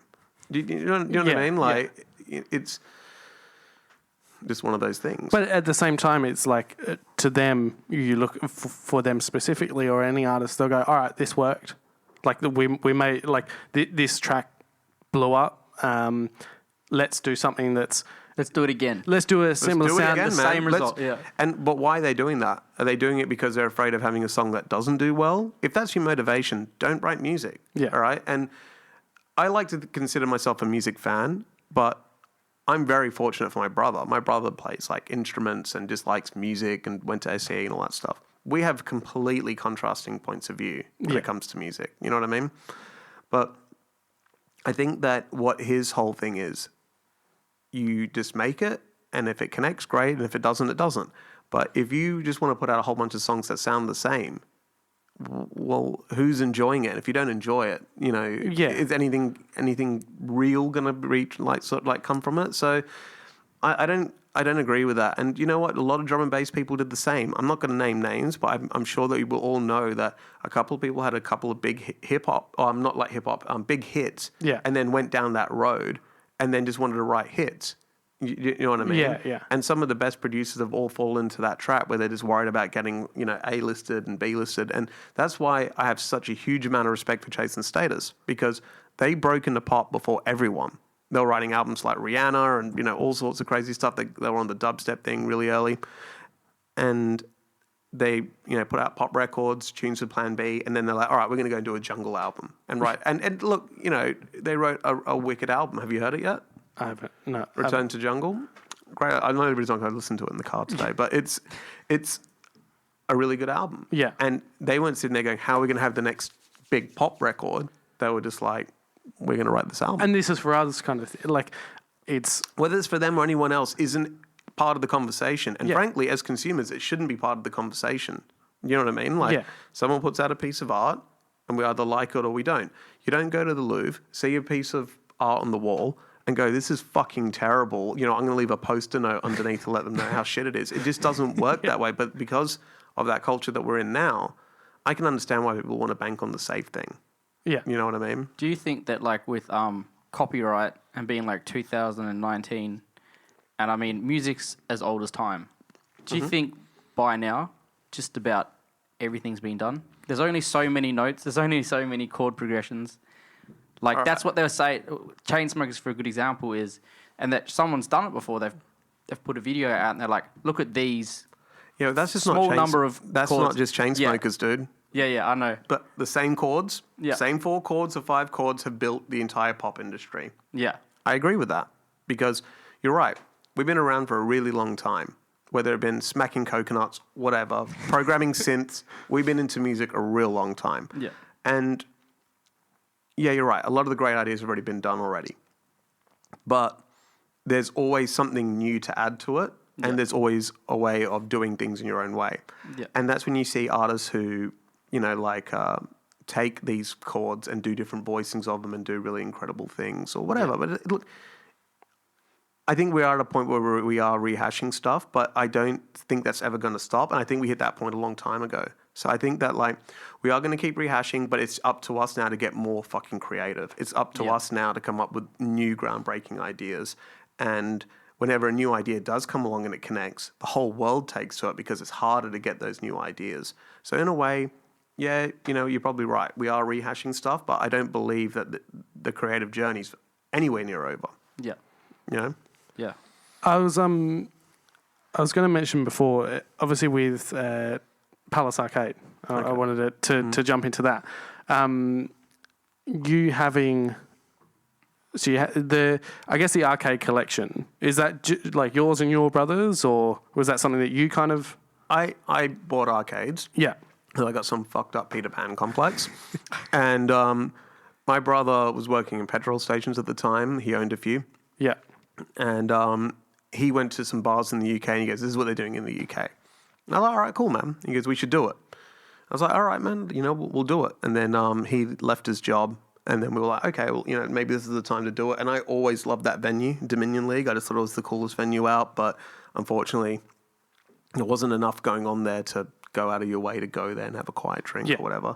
Do you know what I mean? Like, it's just one of those things. But at the same time, it's like, to them, you look for them specifically, or any artist, they'll go, all right, this worked. Like, we made, like, this track blew up. Let's do something that's... Let's do it again. Let's do a similar sound, again, the same result. Yeah. But why are they doing that? Are they doing it because they're afraid of having a song that doesn't do well? If that's your motivation, don't write music. Yeah. All right? And I like to consider myself a music fan, but I'm very fortunate for my brother. My brother plays like instruments and just likes music and went to SAE and all that stuff. We have completely contrasting points of view when it comes to music. You know what I mean? But I think that what his whole thing is, you just make it, and if it connects, great, and if it doesn't, it doesn't. But if you just want to put out a whole bunch of songs that sound the same, well, who's enjoying it? If you don't enjoy it, is anything real going to reach come from it? So I don't agree with that. And you know what? A lot of drum and bass people did the same. I'm not going to name names, but I'm sure that you will all know that a couple of people had a couple of big hip hop, not like hip hop, big hits, and then went down that road and then just wanted to write hits. You know what I mean? Yeah. And some of the best producers have all fallen into that trap where they're just worried about getting, A-listed and B-listed. And that's why I have such a huge amount of respect for Chase and Status, because they broke into pop before everyone. They were writing albums like Rihanna and, all sorts of crazy stuff. They were on the dubstep thing really early. And they, put out pop records, tunes with Plan B, and then they're like, all right, we're going to go and do a jungle album. And and look, they wrote a wicked album. Have you heard it yet? I haven't. No. Return to Jungle. Great. I know everybody's not going to listen to it in the car today, but it's a really good album. Yeah. And they weren't sitting there going, how are we going to have the next big pop record? They were just like, we're going to write this album. And this is for others kind of thing. Like, it's... Whether it's for them or anyone else isn't part of the conversation. And frankly, as consumers, it shouldn't be part of the conversation. You know what I mean? Like, someone puts out a piece of art and we either like it or we don't. You don't go to the Louvre, see a piece of art on the wall and go, this is fucking terrible. I'm going to leave a poster note underneath to let them know how shit it is. It just doesn't work that way. But because of that culture that we're in now, I can understand why people want to bank on the safe thing. Yeah. You know what I mean? Do you think that, like, with copyright and being like 2019, and I mean, music's as old as time, do you think by now just about everything's been done? There's only so many notes, there's only so many chord progressions. Like, that's what they were saying. Chainsmokers, for a good example, is, and that someone's done it before. They've put a video out and they're like, look at these. Yeah, that's just small number of That's chords. not just Chainsmokers, dude. Yeah, I know. But the same chords, Yeah. same 4 chords or 5 chords have built the entire pop industry. Yeah. I agree with that because you're right. We've been around for a really long time, whether it been smacking coconuts, whatever, programming synths. We've been into music a real long time. Yeah. And yeah, you're right. A lot of the great ideas have already been done already. But there's always something new to add to it. And there's always a way of doing things in your own way. Yeah. And that's when you see artists who, take these chords and do different voicings of them and do really incredible things or whatever. Yeah. But look, I think we are at a point where we are rehashing stuff, but I don't think that's ever going to stop. And I think we hit that point a long time ago. So I think that, we are going to keep rehashing, but it's up to us now to get more fucking creative. It's up to us now to come up with new groundbreaking ideas. And whenever a new idea does come along and it connects, the whole world takes to it because it's harder to get those new ideas. So in a way, yeah, you're probably right. We are rehashing stuff, but I don't believe that the creative journey's anywhere near over. Yeah. Yeah. I was going to mention before, obviously with Palace Arcade, I wanted to jump into that. You having... So you I guess the arcade collection, is that like yours and your brothers, or was that something that you kind of... I bought arcades. Yeah. I got some fucked up Peter Pan complex. And my brother was working in petrol stations at the time. He owned a few. Yeah. And he went to some bars in the UK and he goes, this is what they're doing in the UK. And I was like, all right, cool, man. He goes, we should do it. I was like, all right, man, we'll do it. And then he left his job. And then we were like, okay, well, maybe this is the time to do it. And I always loved that venue, Dominion League. I just thought it was the coolest venue out. But unfortunately, there wasn't enough going on there to go out of your way to go there and have a quiet drink or whatever.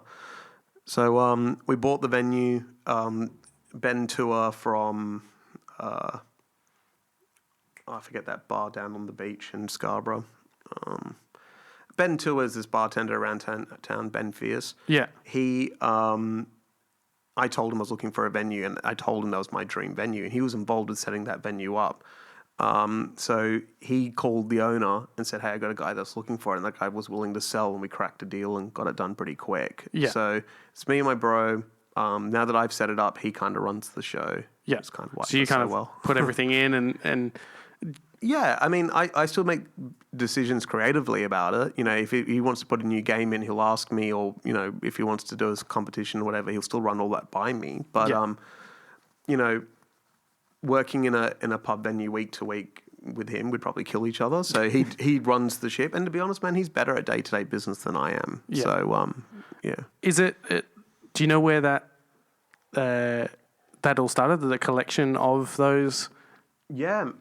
So we bought the venue, Ben Tour from, I forget that bar down on the beach in Scarborough. Ben Tour is this bartender around town, Ben Fierce. Yeah. He... I told him I was looking for a venue, and I told him that was my dream venue, and he was involved with setting that venue up. So he called the owner and said, hey, I got a guy that's looking for it, and that guy was willing to sell, and we cracked a deal and got it done pretty quick. Yeah. So it's me and my bro. Now that I've set it up, he kind of runs the show. Yeah. It's kind of why so you it does kind so of well. put everything in and Yeah, I mean, I still make decisions creatively about it. You know, if he wants to put a new game in, he'll ask me, or, you know, if he wants to do a competition or whatever, he'll still run all that by me. But, you know, working in a pub venue week to week with him, we'd probably kill each other. So he runs the ship. And to be honest, man, he's better at day-to-day business than I am. Yeah. So, yeah. Is it do you know where that all started, the collection of those? Yeah,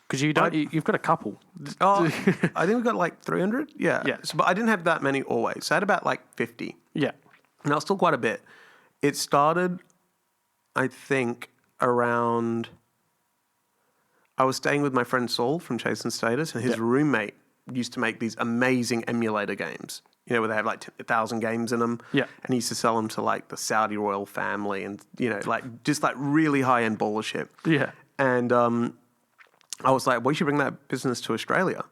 Because you've got a couple. Oh, I think we got like 300. Yeah. Yeah. So, but I didn't have that many always. So I had about like 50. Yeah. Now, it's still quite a bit. It started, I think, around... I was staying with my friend Saul from Chase and Status, and his roommate used to make these amazing emulator games, you know, where they have like 1,000 games in them. Yeah. And he used to sell them to like the Saudi royal family and, you know, like just like really high-end bullshit. Yeah. And I was like, we should bring that business to Australia.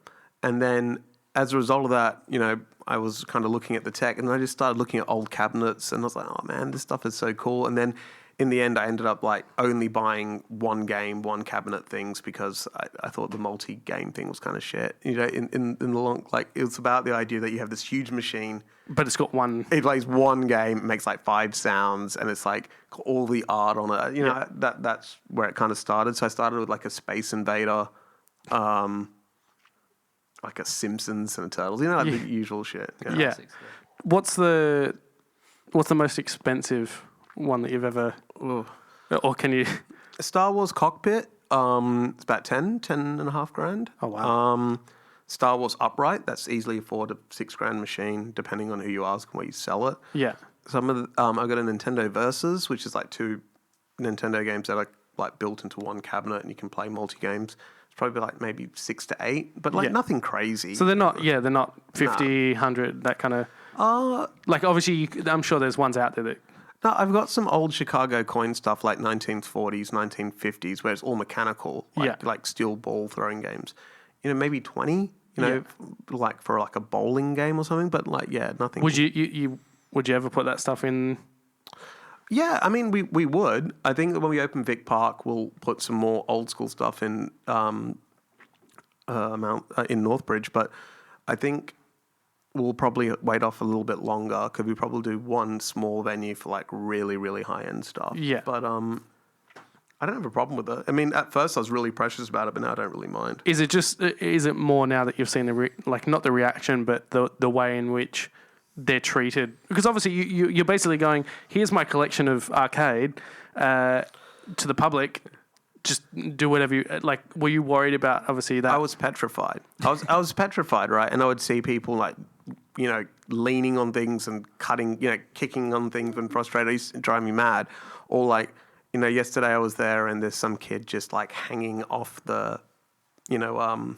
And then as a result of that, you know, I was kind of looking at the tech, and I just started looking at old cabinets, and I was like, oh man, this stuff is so cool. And then in the end, I ended up like only buying one game, one cabinet things, because I thought the multi-game thing was kind of shit. You know, in the long, like, it was about the idea that you have this huge machine, But it's got one. it plays one game, it makes like 5 sounds, and it's like got all the art on it. You know, that's where it kind of started. So I started with like a Space Invader, like a Simpsons and a Turtles. You know, like the usual shit. You know? Yeah. What's the most expensive one that you've ever, or can you? A Star Wars cockpit. It's about 10 and a half grand. Oh wow. Star Wars upright. That's easily afford a $6,000 machine, depending on who you ask and where you sell it. Yeah. Some of the, I got a Nintendo Versus, which is like 2 Nintendo games that are like built into one cabinet, and you can play multi games. It's probably like maybe 6 to 8, but like nothing crazy. So they're not 50, 100, that kind of. Like obviously, I'm sure there's ones out there that. No, I've got some old Chicago coin stuff like 1940s, 1950s, where it's all mechanical, like steel ball throwing games. You know, maybe 20. You know, like for like a bowling game or something. But like, nothing. Would you ever put that stuff in? Yeah, I mean, we would. I think that when we open Vic Park, we'll put some more old school stuff in in Northbridge. But I think we'll probably wait off a little bit longer, because we probably do one small venue for like really, really high end stuff. Yeah. But I don't have a problem with it. I mean, at first I was really precious about it, but now I don't really mind. Is it more now that you've seen not the reaction, but the way in which they're treated? Because obviously you're basically going, here's my collection of arcade to the public. Just do whatever you like. Were you worried about obviously that? I was petrified. I was petrified, right? And I would see people like, you know, leaning on things and cutting, you know, kicking on things when frustrated. It used to drive me mad. Or like, you know, yesterday I was there and there's some kid just like hanging off the, you know,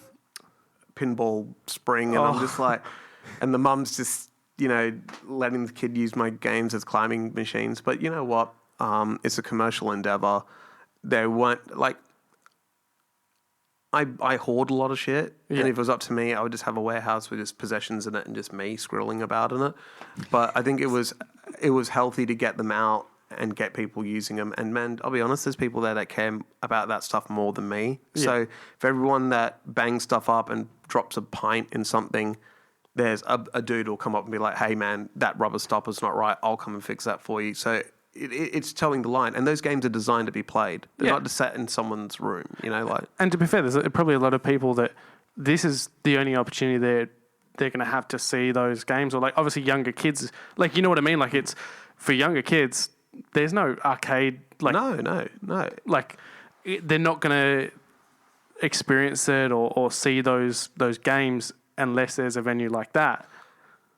pinball spring, and I'm just like, and the mum's just, you know, letting the kid use my games as climbing machines. But you know what? It's a commercial endeavor. They weren't like, I hoard a lot of shit, and if it was up to me, I would just have a warehouse with just possessions in it and just me scribbling about in it. But I think it was healthy to get them out and get people using them. And man, I'll be honest, there's people there that care about that stuff more than me. Yeah. So for everyone that bangs stuff up and drops a pint in something, there's a dude who'll come up and be like, hey man, that rubber stopper's not right. I'll come and fix that for you. So it's towing the line. And those games are designed to be played. They're not just sat in someone's room, you know, like. And to be fair, there's probably a lot of people that this is the only opportunity they're going to have to see those games. Or like obviously younger kids, like, you know what I mean? Like it's for younger kids, there's no arcade. Like No. Like they're not going to experience it or see those games unless there's a venue like that.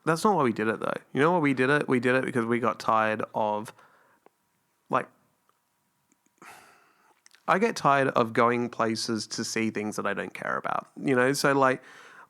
That's not why we did it, though. You know why we did it? We did it because we got tired of, like, I get tired of going places to see things that I don't care about. You know, so like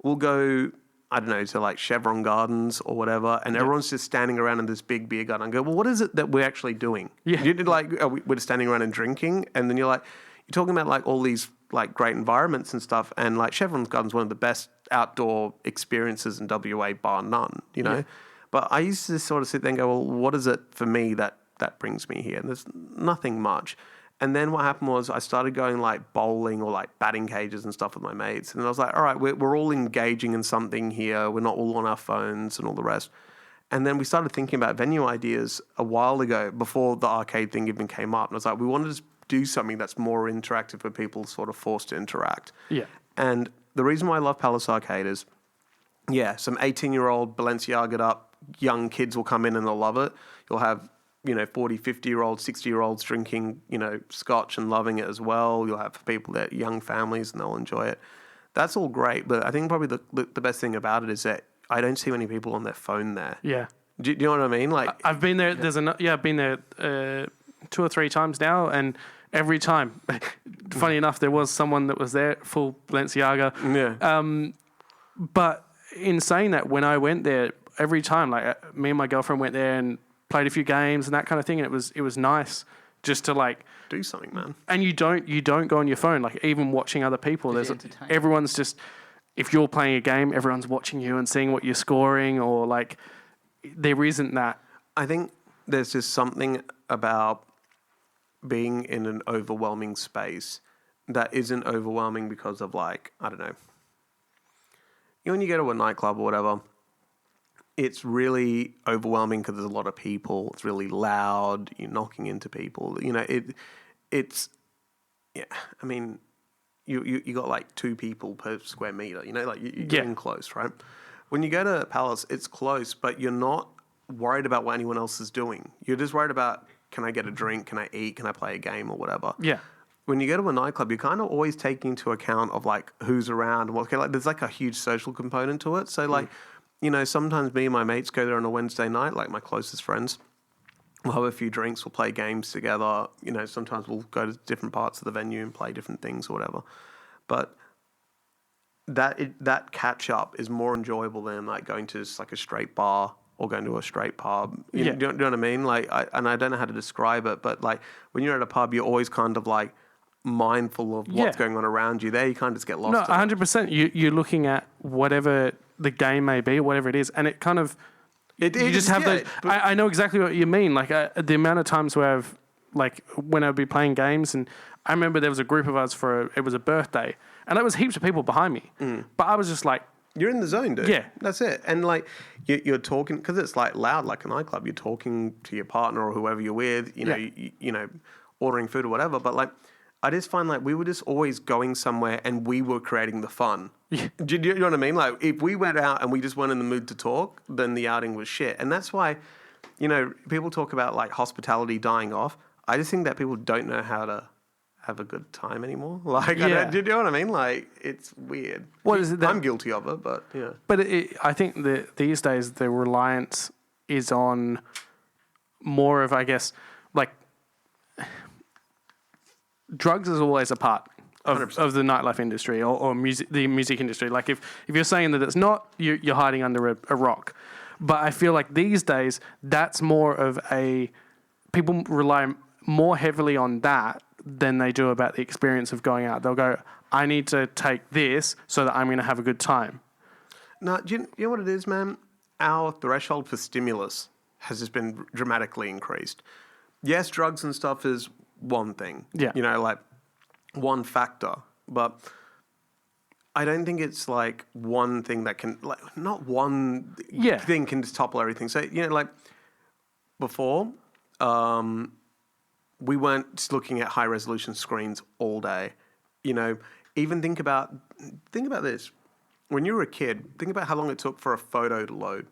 we'll go, I don't know, to like Chevron Gardens or whatever, and everyone's just standing around in this big beer garden and go, well, what is it that we're actually doing? Yeah. You did like, we're standing around and drinking, and then you're talking about like all these like great environments and stuff, and like Chevron Gardens one of the best outdoor experiences in WA bar none, you know. But I used to sort of sit there and go, well, what is it for me that that brings me here. There's nothing much. And then what happened was I started going like bowling or like batting cages and stuff with my mates. And I was like, all right, we're all engaging in something here. We're not all on our phones and all the rest. And then we started thinking about venue ideas a while ago before the arcade thing even came up. And I was like, we wanted to do something that's more interactive where people sort of forced to interact. Yeah. And the reason why I love Palace Arcade is, yeah, some 18-year-old Balenciaga'd up young kids will come in and they'll love it. You'll have 40, 50-year-olds, 60-year-olds drinking, scotch and loving it as well. You'll have people that young families and they'll enjoy it. That's all great, but I think probably the best thing about it is that I don't see many people on their phone there. Yeah. Do you know what I mean? Like I've been there. I've been there 2 or 3 times now, and every time, funny enough, there was someone that was there full Balenciaga. Yeah. But in saying that, when I went there, every time, like me and my girlfriend went there and played a few games and that kind of thing, and it was nice just to like do something, man. And you don't go on your phone, like even watching other people. Everyone's just, if you're playing a game, everyone's watching you and seeing what you're scoring, or like there isn't that. I think there's just something about being in an overwhelming space that isn't overwhelming because of like, I don't know. When you go to a nightclub or whatever, it's really overwhelming because there's a lot of people. It's really loud. You're knocking into people. It's yeah. I mean, you got like 2 people per square meter. Like you're getting close, right? When you go to Palace, it's close, but you're not worried about what anyone else is doing. You're just worried about, can I get a drink? Can I eat? Can I play a game or whatever? Yeah. When you go to a nightclub, you're kind of always taking into account of like who's around and what. Like there's like a huge social component to it. So like. Sometimes me and my mates go there on a Wednesday night, like my closest friends. We'll have a few drinks, we'll play games together. Sometimes we'll go to different parts of the venue and play different things or whatever. But that catch up is more enjoyable than like going to just like a straight bar or going to a straight pub. Do you know what I mean? Like, I don't know how to describe it, but like when you're at a pub, you're always kind of like mindful of what's going on around you. There, you kind of just get lost. No, 100%. You're looking at whatever the game may be, whatever it is, and it kind of you just have those. I know exactly what you mean. Like the amount of times where when I'd be playing games, and I remember there was a group of us it was a birthday, and there was heaps of people behind me, but I was just like, you're in the zone, dude. Yeah, that's it. And like you're talking because it's like loud, like a nightclub. You're talking to your partner or whoever you're with. You know, ordering food or whatever. But like, I just find like we were just always going somewhere and we were creating the fun. Yeah. Do you know what I mean? Like if we went out and we just weren't in the mood to talk, then the outing was shit. And that's why, people talk about like hospitality dying off. I just think that people don't know how to have a good time anymore. Like, do you know what I mean? Like, it's weird. What is it that, I'm guilty of it, but yeah. But I think that these days the reliance is on more of, I guess, like drugs is always a part of the nightlife industry or the music industry. Like if you're saying that it's not, you're hiding under a rock. But I feel like these days that's more of people rely more heavily on that than they do about the experience of going out. They'll go, I need to take this so that I'm going to have a good time. No, do you know what it is, man? Our threshold for stimulus has just been dramatically increased. Yes, drugs and stuff is one thing. Yeah. Like one factor. But I don't think it's like one thing that can, like, not one thing can just topple everything. So, like before, we weren't just looking at high resolution screens all day. Even think about this. When you were a kid, think about how long it took for a photo to load.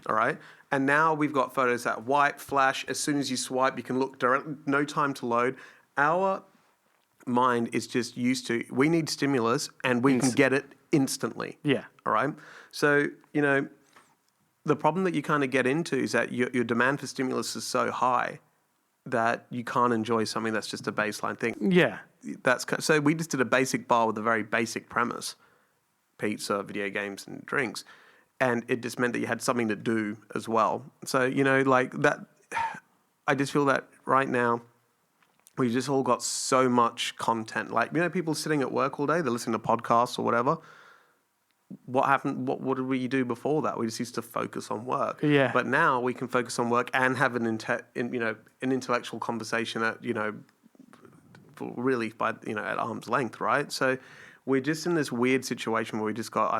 All right? And now we've got photos that wipe, flash. As soon as you swipe, you can look directly, no time to load. Our mind is just used to, we need stimulus and we can get it instantly. Yeah. All right? So, the problem that you kind of get into is that your demand for stimulus is so high that you can't enjoy something that's just a baseline thing. Yeah. So we just did a basic bar with a very basic premise. Pizza, video games, and drinks. And it just meant that you had something to do as well. So, like that, I just feel that right now, we've just all got so much content. Like, people sitting at work all day, they're listening to podcasts or whatever. what happened? What did we do before that? We just used to focus on work. Yeah. But now we can focus on work and have an intellectual conversation at really by at arm's length, right? So we're just in this weird situation where we just got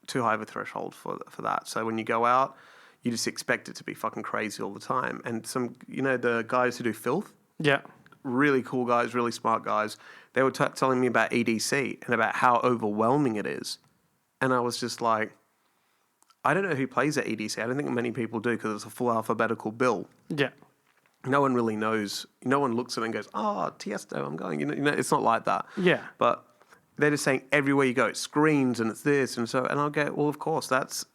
too high of a threshold for that. So when you go out, you just expect it to be fucking crazy all the time. And some the guys who do filth, Yeah. really cool guys, really smart guys. They were telling me about EDC and about how overwhelming it is. And I was just like, I don't know who plays at EDC. I don't think many people do because it's a full alphabetical bill. Yeah. No one really knows. No one looks at it and goes, "Oh, Tiesto, I'm going." It's not like that. Yeah. But they're just saying everywhere you go, it screens and it's this and so. And I'll go, well, of course, that's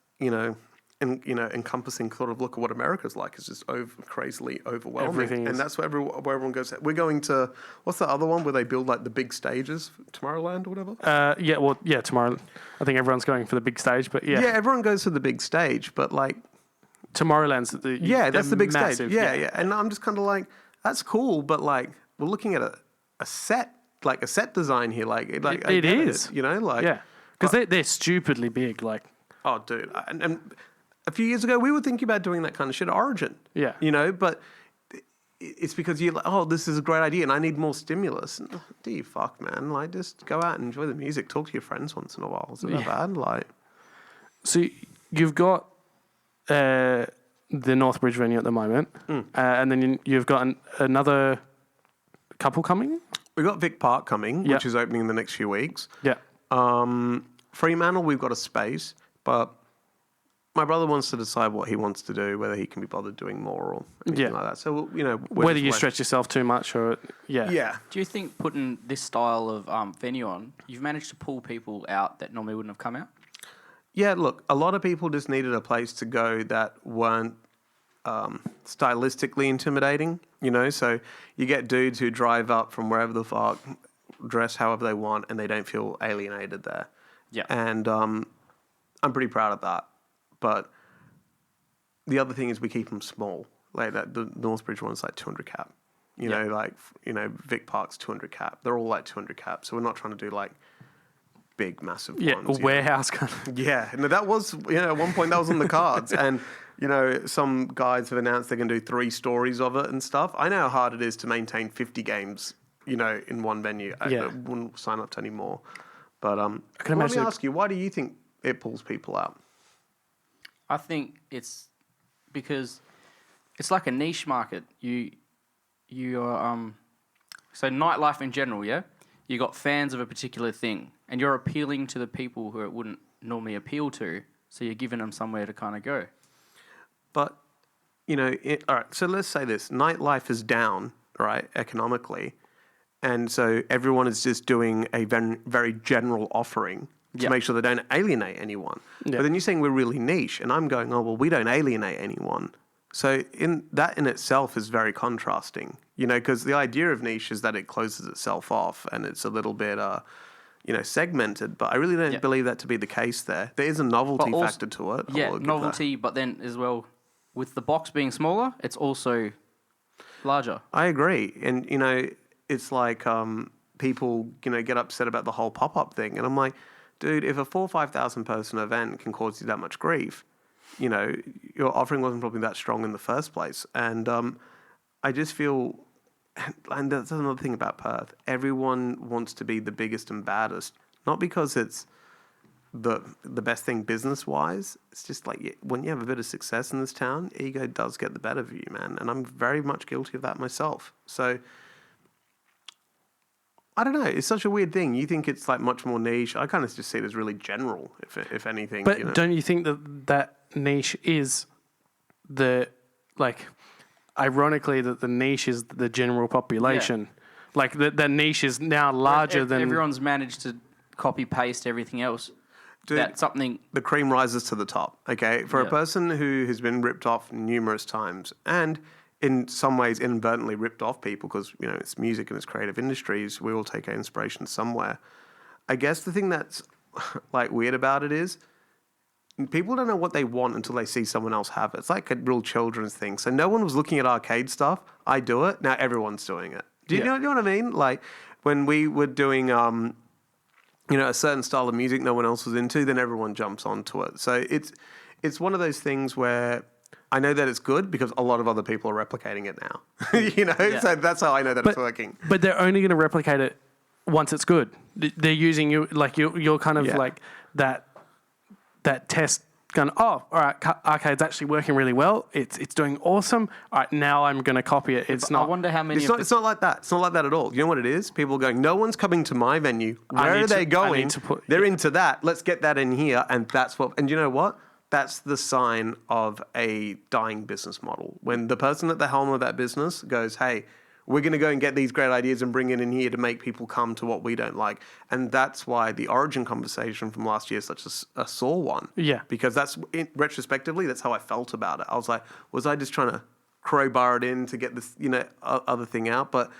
encompassing sort of look at what America's like. It's just crazily overwhelming. Everything and is. that's where everyone goes. We're going to what's the other one where they build like the big stages, Tomorrowland or whatever. Tomorrow. I think everyone's going for the big stage, but yeah. Yeah, everyone goes to the big stage, but like. Tomorrowland's That's the big massive, stage. Yeah. And I'm just kind of like, that's cool, but like, we're looking at a set, like a set design here. It is. Yeah. Because they're stupidly big, like. Oh, dude. And a few years ago, we were thinking about doing that kind of shit at Origin. Yeah. But it's because you're like, oh, this is a great idea and I need more stimulus. And, do you fuck, man? Like, just go out and enjoy the music. Talk to your friends once in a while. Is it that bad? Like. So you've got the Northbridge venue at the moment, and then you've got another couple coming? We've got Vic Park coming, which is opening in the next few weeks. Yeah. Fremantle, we've got a space, but my brother wants to decide what he wants to do, whether he can be bothered doing more or anything like that. So, whether you stretch yourself too much or, Yeah. Do you think putting this style of venue on, you've managed to pull people out that normally wouldn't have come out? Yeah, look, a lot of people just needed a place to go that weren't stylistically intimidating, So you get dudes who drive up from wherever the fuck, dress however they want, and they don't feel alienated there. Yeah. And I'm pretty proud of that. But the other thing is we keep them small. Like that, the Northbridge one's like 200 cap. Vic Park's 200 cap. They're all like 200 cap. So we're not trying to do like big, massive ones. A warehouse kind of. Yeah. No, that was, at one point that was on the cards. And, some guys have announced they're going to do 3 stories of it and stuff. I know how hard it is to maintain 50 games, in one venue. I wouldn't sign up to any more. But let me ask you, why do you think it pulls people out? I think it's because it's like a niche market. You are so nightlife in general, yeah? You got fans of a particular thing, and you're appealing to the people who it wouldn't normally appeal to, so you're giving them somewhere to kind of go. But, all right, so let's say this. Nightlife is down, right, economically, and so everyone is just doing a very, very general offering to make sure they don't alienate anyone. But then you're saying we're really niche, and I'm going, oh, well, we don't alienate anyone. So in itself is very contrasting, because the idea of niche is that it closes itself off and it's a little bit, segmented. But I really don't believe that to be the case there. There is a novelty factor to it. Yeah, novelty, but then as well, with the box being smaller, it's also larger. I agree. And, it's like people, get upset about the whole pop-up thing. And I'm like, dude, if a 4,000 or 5,000 person event can cause you that much grief, your offering wasn't probably that strong in the first place. And I just feel, and that's another thing about Perth, everyone wants to be the biggest and baddest, not because it's the best thing business-wise. It's just like when you have a bit of success in this town, ego does get the better of you, man. And I'm very much guilty of that myself. So I don't know. It's such a weird thing. You think it's like much more niche. I kind of just see it as really general, if anything. But don't you think that niche is ironically, that the niche is the general population? Yeah. Like the niche is now larger than... Everyone's managed to copy-paste everything else. Dude, that's something... The cream rises to the top, okay? For a person who has been ripped off numerous times and... in some ways inadvertently ripped off people because, it's music and it's creative industries. We all take our inspiration somewhere. I guess the thing that's like weird about it is people don't know what they want until they see someone else have it. It's like a real children's thing. So no one was looking at arcade stuff. I do it. Now everyone's doing it. Do you know what I mean? Like when we were doing a certain style of music no one else was into, then everyone jumps onto it. So it's one of those things where I know that it's good because a lot of other people are replicating it now. Yeah. So that's how I know that it's working. But they're only going to replicate it once it's good. They're using you like you're kind of like that test going, oh, all right, Arcade's actually working really well. It's doing awesome. All right, now I'm going to copy it. It's not. I wonder how many. It's not like that. It's not like that at all. You know what it is? People are going, no one's coming to my venue. Where are they going? They're into that. Let's get that in here. And that's what. And you know what? That's the sign of a dying business model. When the person at the helm of that business goes, hey, we're going to go and get these great ideas and bring it in here to make people come to what we don't like. And that's why the origin conversation from last year is such a sore one. Yeah. Because retrospectively, that's how I felt about it. I was like, was I just trying to crowbar it in to get this, other thing out? But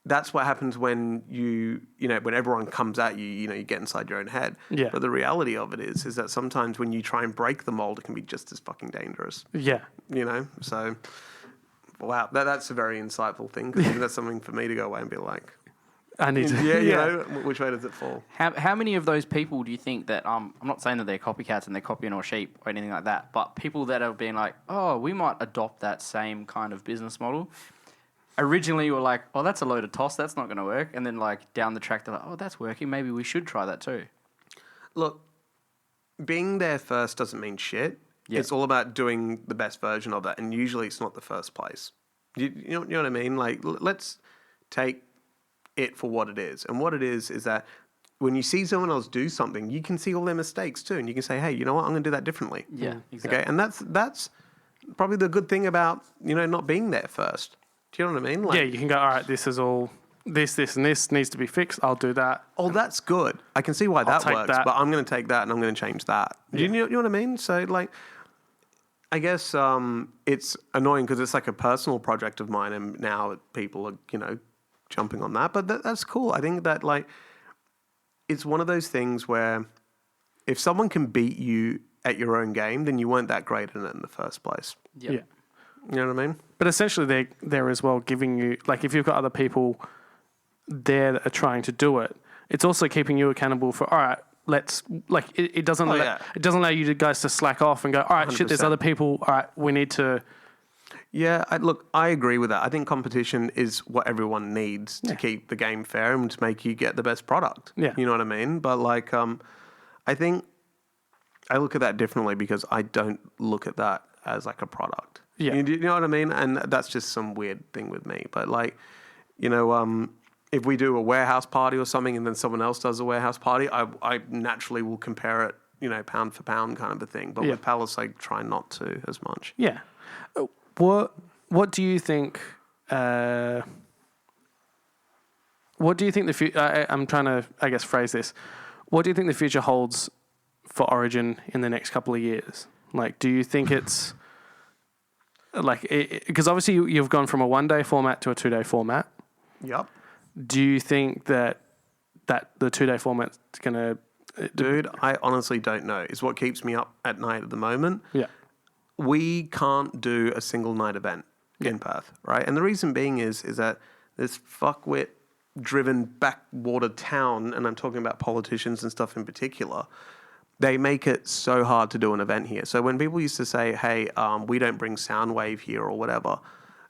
that's what happens when when everyone comes at you, you get inside your own head. Yeah. But the reality of it is that sometimes when you try and break the mold, it can be just as fucking dangerous. Yeah. So... Wow, that's a very insightful thing because that's something for me to go away and be like, I need to. Which way does it fall? How many of those people do you think that I'm not saying that they're copycats and they're copying all sheep or anything like that, but people that have been like, oh, we might adopt that same kind of business model. Originally, you were like, oh, that's a load of toss, that's not going to work, and then like down the track, they're like, oh, that's working, maybe we should try that too. Look, being there first doesn't mean shit. Yep. It's all about doing the best version of that, and usually it's not the first place. You know what I mean? Like, let's take it for what it is. And what it is that when you see someone else do something, you can see all their mistakes too, and you can say, hey, you know what? I'm going to do that differently. Yeah, exactly. Okay, and that's probably the good thing about, not being there first. Do you know what I mean? Like, you can go, all right, this is all... This, and this needs to be fixed. I'll do that. Oh, that's good. I can see why that works, but I'm going to take that and I'm going to change that. Yeah. You know what I mean? So, like... I guess it's annoying because it's like a personal project of mine, and now people are, jumping on that. But that's cool. I think that it's one of those things where if someone can beat you at your own game, then you weren't that great in it in the first place. Yep. Yeah, you know what I mean. But essentially, they're as well giving you if you've got other people there that are trying to do it, it's also keeping you accountable for all right. Let's it doesn't it doesn't allow you guys to slack off and go, all right, 100%. Shit, there's other people. All right, we need to. Yeah, I agree with that. I think competition is what everyone needs to keep the game fair and to make you get the best product. Yeah, you know what I mean. But I think I look at that differently because I don't look at that as like a product. Yeah, you know what I mean. And that's just some weird thing with me. But if we do a warehouse party or something and then someone else does a warehouse party, I naturally will compare it, pound for pound kind of a thing. But with Palace, I try not to as much. Yeah. What do you think... what do you think the future... I'm trying to, I guess, phrase this. What do you think the future holds for Origin in the next couple of years? Do you think it's... Because obviously you've gone from a one-day format to a two-day format. Yep. Do you think that the two-day format's going to... Dude, I honestly don't know. It's what keeps me up at night at the moment. Yeah. We can't do a single night event in Perth, right? And the reason being is that this fuckwit-driven backwater town, and I'm talking about politicians and stuff in particular, they make it so hard to do an event here. So when people used to say, hey, we don't bring Soundwave here or whatever...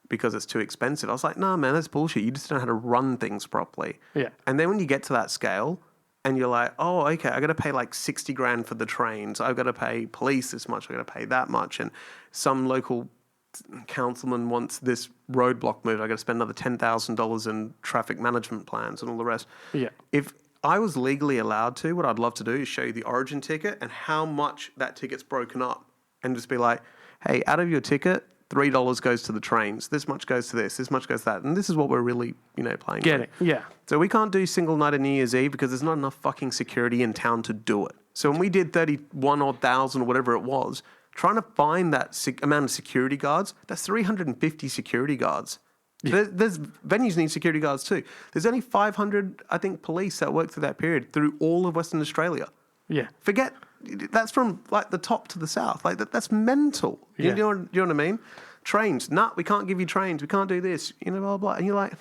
because it's too expensive. I was like, nah, man, that's bullshit. You just don't know how to run things properly. Yeah. And then when you get to that scale and you're like, oh, okay, I got to pay like 60 grand for the trains. I've got to pay police this much. I got to pay that much. And some local councilman wants this roadblock moved. I got to spend another $10,000 in traffic management plans and all the rest. Yeah. If I was legally allowed to, what I'd love to do is show you the Origin ticket and how much that ticket's broken up and just be like, hey, out of your ticket, $3 goes to the trains. This much goes to this much goes to that. And this is what we're really, playing. Get it, yeah. So we can't do single night of New Year's Eve because there's not enough fucking security in town to do it. So when we did 31,000 or whatever it was, trying to find that amount of security guards, that's 350 security guards. Yeah. There's venues need security guards too. There's only 500, I think, police that worked through that period through all of Western Australia. Yeah. Forget... That's from the top to the south. That's mental. Yeah. You know what I mean? Trains. Nah, we can't give you trains. We can't do this. Blah, blah, blah. And you're like,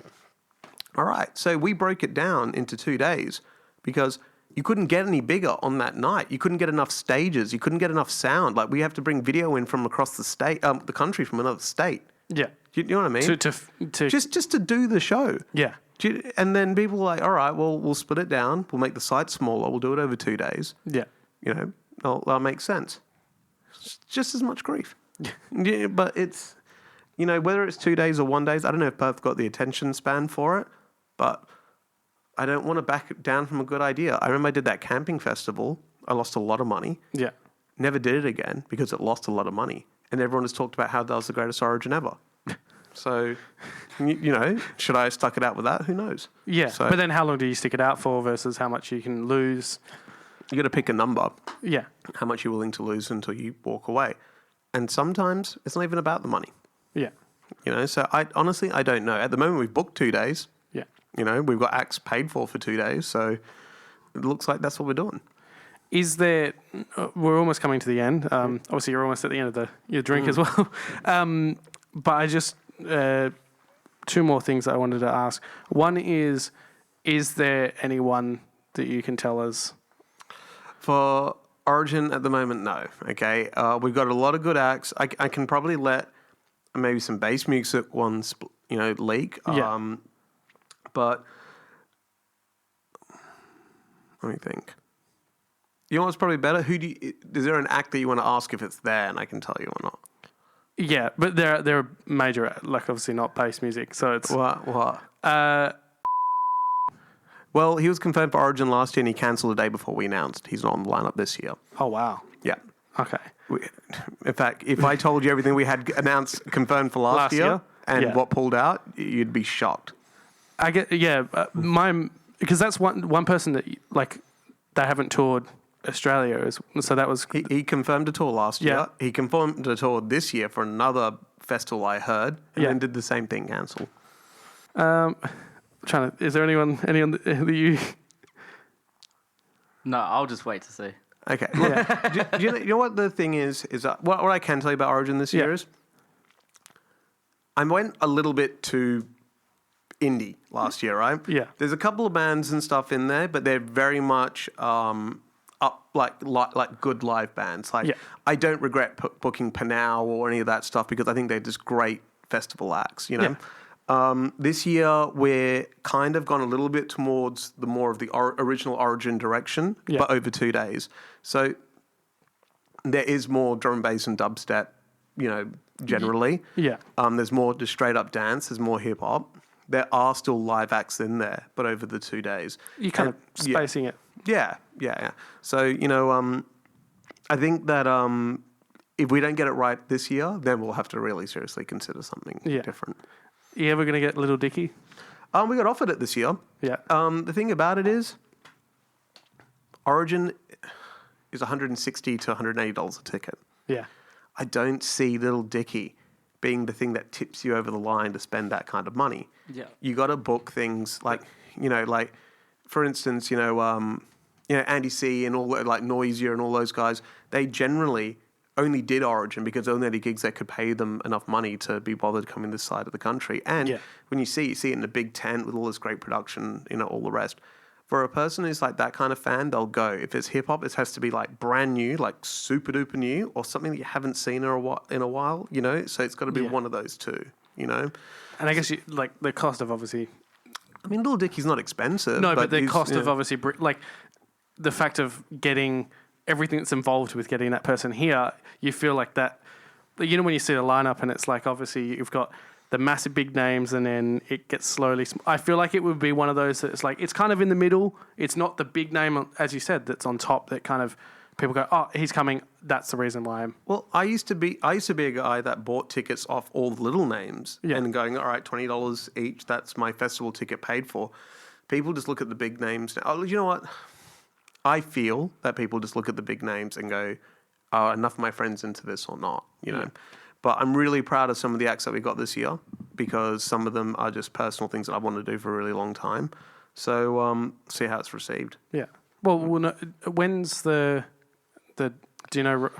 all right. So we broke it down into 2 days because you couldn't get any bigger on that night. You couldn't get enough stages. You couldn't get enough sound. Like, we have to bring video in from across the country from another state. Yeah. You know what I mean? Just to do the show. Yeah. And then people are like, all right, well, we'll split it down. We'll make the site smaller. We'll do it over 2 days. Yeah. You know, that'll make sense. It's just as much grief. Yeah, but it's, you know, whether it's 2 days or 1 day, I don't know if Perth got the attention span for it, but I don't want to back it down from a good idea. I remember I did that camping festival. I lost a lot of money. Yeah. Never did it again because it lost a lot of money. And everyone has talked about how that was the greatest origin ever. So, you know, should I have stuck it out with that? Who knows? Yeah. So, but then how long do you stick it out for versus how much you can lose? You got to pick a number. Yeah. How much you're willing to lose until you walk away. And sometimes it's not even about the money. Yeah. You know, so I honestly don't know. At the moment, we've booked 2 days. Yeah. You know, we've got acts paid for 2 days. So it looks like that's what we're doing. Is there, we're almost coming to the end. Obviously, you're almost at the end of your drink as well. But I just, 2 more things that I wanted to ask. One is there anyone that you can tell us? For Origin at the moment, no. Okay. We've got a lot of good acts. I can probably let maybe some bass music ones, you know, leak. Yeah. But let me think. You know what's probably better? Is there an act that you want to ask if it's there and I can tell you or not? Yeah, but they're major, like obviously not bass music, so it's... What? Well, he was confirmed for Origin last year and he cancelled the day before we announced. He's not on the lineup this year. Oh, wow. Yeah. Okay. In fact, if I told you everything we had announced confirmed for last year and what pulled out, you'd be shocked. I get, because that's one person that, like, they haven't toured Australia, so that was... He confirmed a tour last year. He confirmed a tour this year for another festival I heard, and then did the same thing, cancel. Is there anyone that you... No, I'll just wait to see. Okay. Yeah. do you know what the thing is what I can tell you about Origin this year is I went a little bit too indie last year, right? Yeah. There's a couple of bands and stuff in there, but they're very much up like good live bands. Like I don't regret booking Panau or any of that stuff because I think they're just great festival acts, you know? Yeah. This year, we're kind of gone a little bit towards the more of the original Origin direction, but over 2 days. So there is more drum and bass and dubstep, you know, generally. Yeah. There's more just straight up dance. There's more hip hop. There are still live acts in there, but over the 2 days. You're kind of spacing it. Yeah. So, you know, I think that if we don't get it right this year, then we'll have to really seriously consider something different. You ever going to get Little Dicky? We got offered it this year. Yeah. The thing about it is, Origin is $160 to $180 a ticket. Yeah. I don't see Little Dicky being the thing that tips you over the line to spend that kind of money. Yeah. You got to book things like, you know, like, for instance, you know, Andy C and all like Noisier and all those guys, they generally only did Origin because they only had gigs that could pay them enough money to be bothered coming this side of the country. And when you see it in a big tent with all this great production, you know, all the rest. For a person who's like that kind of fan, they'll go. If it's hip hop, it has to be like brand new, like super duper new, or something that you haven't seen in a while, you know. So it's got to be one of those two, you know. And I guess like the cost of obviously. I mean, Little Dicky's not expensive. No, but the cost of obviously like the fact of getting everything that's involved with getting that person here, you feel like that. You know, when you see the lineup and it's like obviously you've got the massive big names and then it gets slowly... I feel like it would be one of those that's like, it's kind of in the middle. It's not the big name, as you said, that's on top that kind of people go, oh, he's coming. That's the reason why I'm... Well, I used to be a guy that bought tickets off all the little names and going, all right, $20 each. That's my festival ticket paid for. People just look at the big names. Now. Oh, you know what? I feel that people just look at the big names and go, oh, enough of my friends into this or not, you know? But I'm really proud of some of the acts that we got this year because some of them are just personal things that I wanted to do for a really long time. So see how it's received. Yeah. Well, when's the do you know?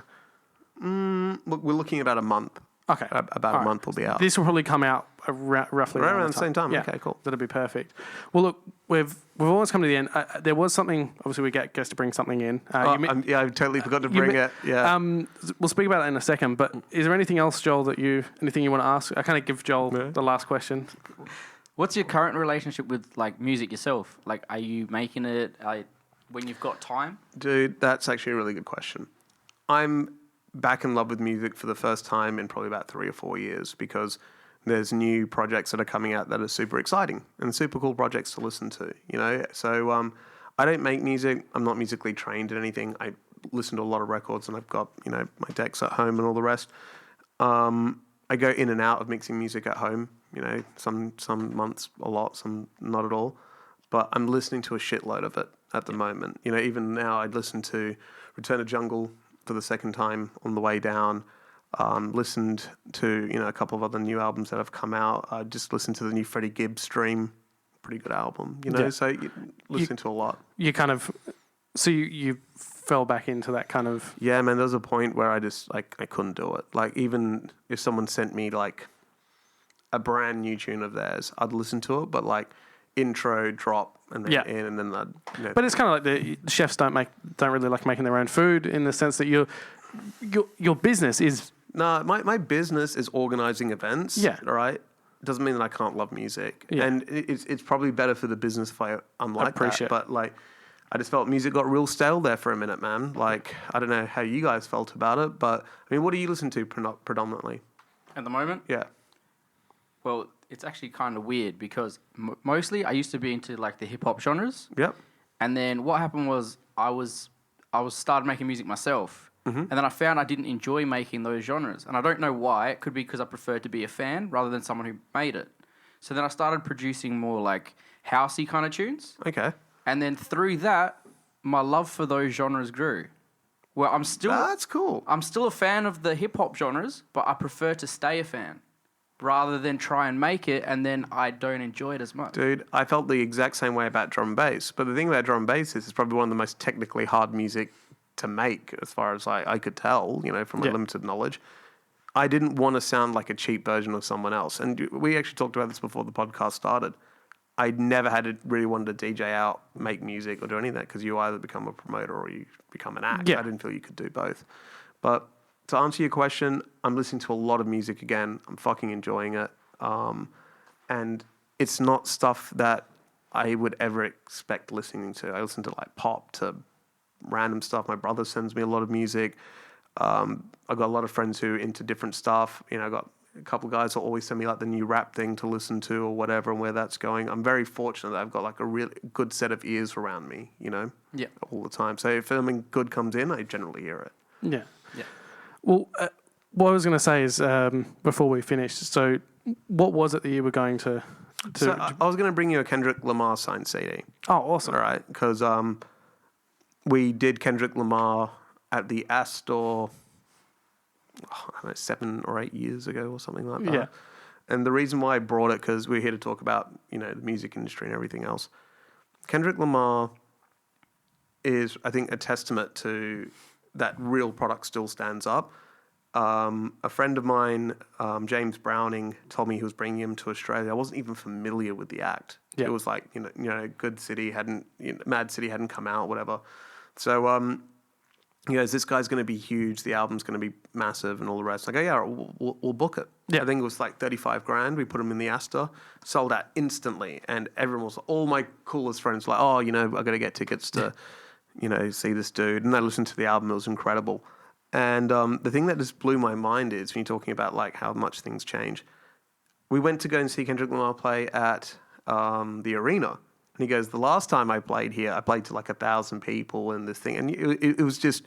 Look, we're looking about a month. Okay. About a month will be out. This will probably come out roughly Right around the same time. Yeah, Okay, cool. That'd be perfect. Well, look, we've almost come to the end. There was something. Obviously, we get guests to bring something in. I totally forgot to bring it. Yeah. We'll speak about that in a second. But is there anything else, Joel, anything you want to ask? I kind of give Joel the last question. What's your current relationship with like music yourself? Like, are you making it when you've got time? Dude, that's actually a really good question. I'm back in love with music for the first time in probably about 3 or 4 years because there's new projects that are coming out that are super exciting and super cool projects to listen to, you know? So I don't make music. I'm not musically trained in anything. I listen to a lot of records and I've got, you know, my decks at home and all the rest. I go in and out of mixing music at home, you know, some months a lot, some not at all. But I'm listening to a shitload of it at the moment. You know, even now I'd listen to Return to Jungle for the second time on the way down. Listened to, you know, a couple of other new albums that have come out. I just listened to the new Freddie Gibbs Stream, pretty good album, you know. Yeah. So you listen to a lot. You kind of, so you fell back into that kind of. Yeah, man. There was a point where I just I couldn't do it. Like even if someone sent me like a brand new tune of theirs, I'd listen to it, but like intro, drop, and then in, and then I'd. You know, but it's kind of like the chefs don't really like making their own food in the sense that your business is. No, my business is organizing events. Yeah. All right. Doesn't mean that I can't love music. Yeah. And it's probably better for the business if I'm like that. But like, I just felt music got real stale there for a minute, man. Like, I don't know how you guys felt about it, but I mean, what do you listen to predominantly? At the moment? Yeah. Well, it's actually kind of weird because mostly I used to be into like the hip hop genres. Yep. And then what happened was I was started making music myself. Mm-hmm. And then I found I didn't enjoy making those genres. And I don't know why. It could be because I preferred to be a fan rather than someone who made it. So then I started producing more like housey kind of tunes. Okay. And then through that, my love for those genres grew. Well, I'm still... That's cool. I'm still a fan of the hip-hop genres, but I prefer to stay a fan rather than try and make it and then I don't enjoy it as much. Dude, I felt the exact same way about drum and bass. But the thing about drum and bass is it's probably one of the most technically hard music to make, as far as I could tell, you know, from my limited knowledge. I didn't want to sound like a cheap version of someone else. And we actually talked about this before the podcast started. I never really wanted to DJ out, make music, or do any of that because you either become a promoter or you become an act. Yeah. I didn't feel you could do both. But to answer your question, I'm listening to a lot of music again. I'm fucking enjoying it. And it's not stuff that I would ever expect listening to. I listen to like pop, to random stuff. My brother sends me a lot of music. I've got a lot of friends who are into different stuff. You know, I've got a couple of guys who always send me like the new rap thing to listen to or whatever and where that's going. I'm very fortunate that I've got like a really good set of ears around me, you know, all the time. So if something good comes in, I generally hear it. Yeah. Yeah. Well, what I was going to say is before we finish, so what was it that you were going to So I was going to bring you a Kendrick Lamar signed CD. Oh, awesome. All right. Because we did Kendrick Lamar at the Astor, I don't know, 7 or 8 years ago or something like that. Yeah. And the reason why I brought it, because we're here to talk about, you know, the music industry and everything else. Kendrick Lamar is, I think, a testament to that real product still stands up. A friend of mine, James Browning, told me he was bringing him to Australia. I wasn't even familiar with the act. Yeah. It was like, you know, Good City hadn't, Mad City hadn't come out, whatever. So he goes, this guy's going to be huge. The album's going to be massive and all the rest. I go, yeah, we'll book it. Yeah. I think it was like $35,000. We put him in the Astor, sold out instantly. And everyone was, all my coolest friends were like, oh, you know, I got to get tickets to, you know, see this dude. And they listened to the album. It was incredible. And the thing that just blew my mind is when you're talking about like how much things change. We went to go and see Kendrick Lamar play at the arena. And he goes, the last time I played here, I played to like 1,000 people and this thing. And it was just,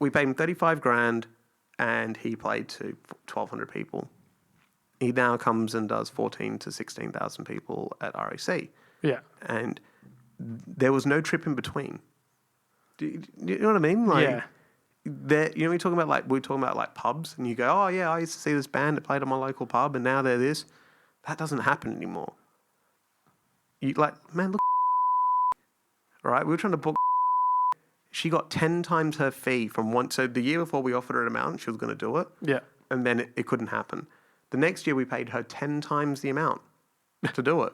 we paid him $35,000 and he played to 1,200 people. He now comes and does 14 to 16,000 people at RAC. Yeah. And there was no trip in between. Do you know what I mean? Like, yeah. You know, we're talking about like pubs and you go, oh yeah, I used to see this band that played at my local pub and now they're this. That doesn't happen anymore. You like, man, look, right? We were trying to book. She got 10 times her fee from one. So the year before we offered her an amount, she was going to do it. Yeah. And then it couldn't happen. The next year we paid her 10 times the amount to do it.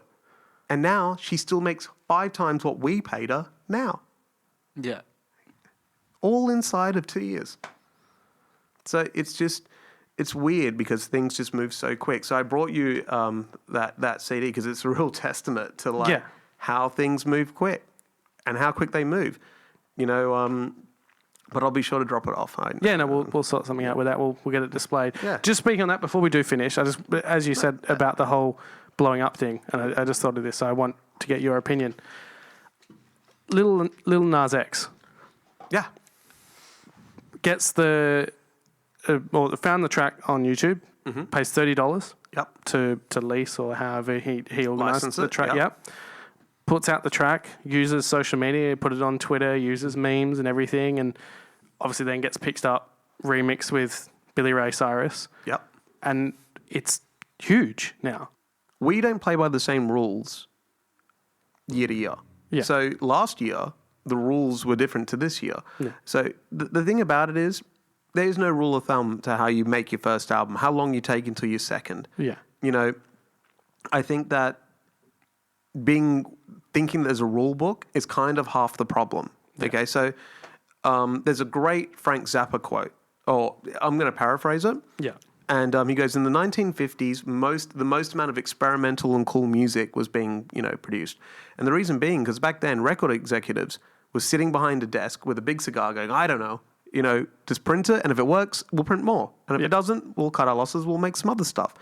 And now she still makes 5 times what we paid her now. Yeah. All inside of 2 years. So it's weird because things just move so quick. So I brought you that CD because it's a real testament to like how things move quick and how quick they move. You know, but I'll be sure to drop it off. We'll sort something out with that. We'll get it displayed. Yeah. Just speaking on that before we do finish, as you said about the whole blowing up thing, and I just thought of this, so I want to get your opinion. Lil Nas X. Yeah. Gets found the track on YouTube, pays $30 to lease or however he organizes the track. Yep. Puts out the track, uses social media, put it on Twitter, uses memes and everything, and obviously then gets picked up, remixed with Billy Ray Cyrus. Yep. And it's huge now. We don't play by the same rules year to year. Yeah. So last year, the rules were different to this year. Yeah. So the thing about it is, there's no rule of thumb to how you make your first album, how long you take until your second. Yeah. You know, I think that thinking there's a rule book is kind of half the problem. Yeah. Okay, so there's a great Frank Zappa quote, or I'm going to paraphrase it. Yeah. And he goes, in the 1950s, the most amount of experimental and cool music was being, produced. And the reason being, because back then, record executives were sitting behind a desk with a big cigar going, I don't know, just print it, and if it works, we'll print more. And if it doesn't, we'll cut our losses, we'll make some other stuff.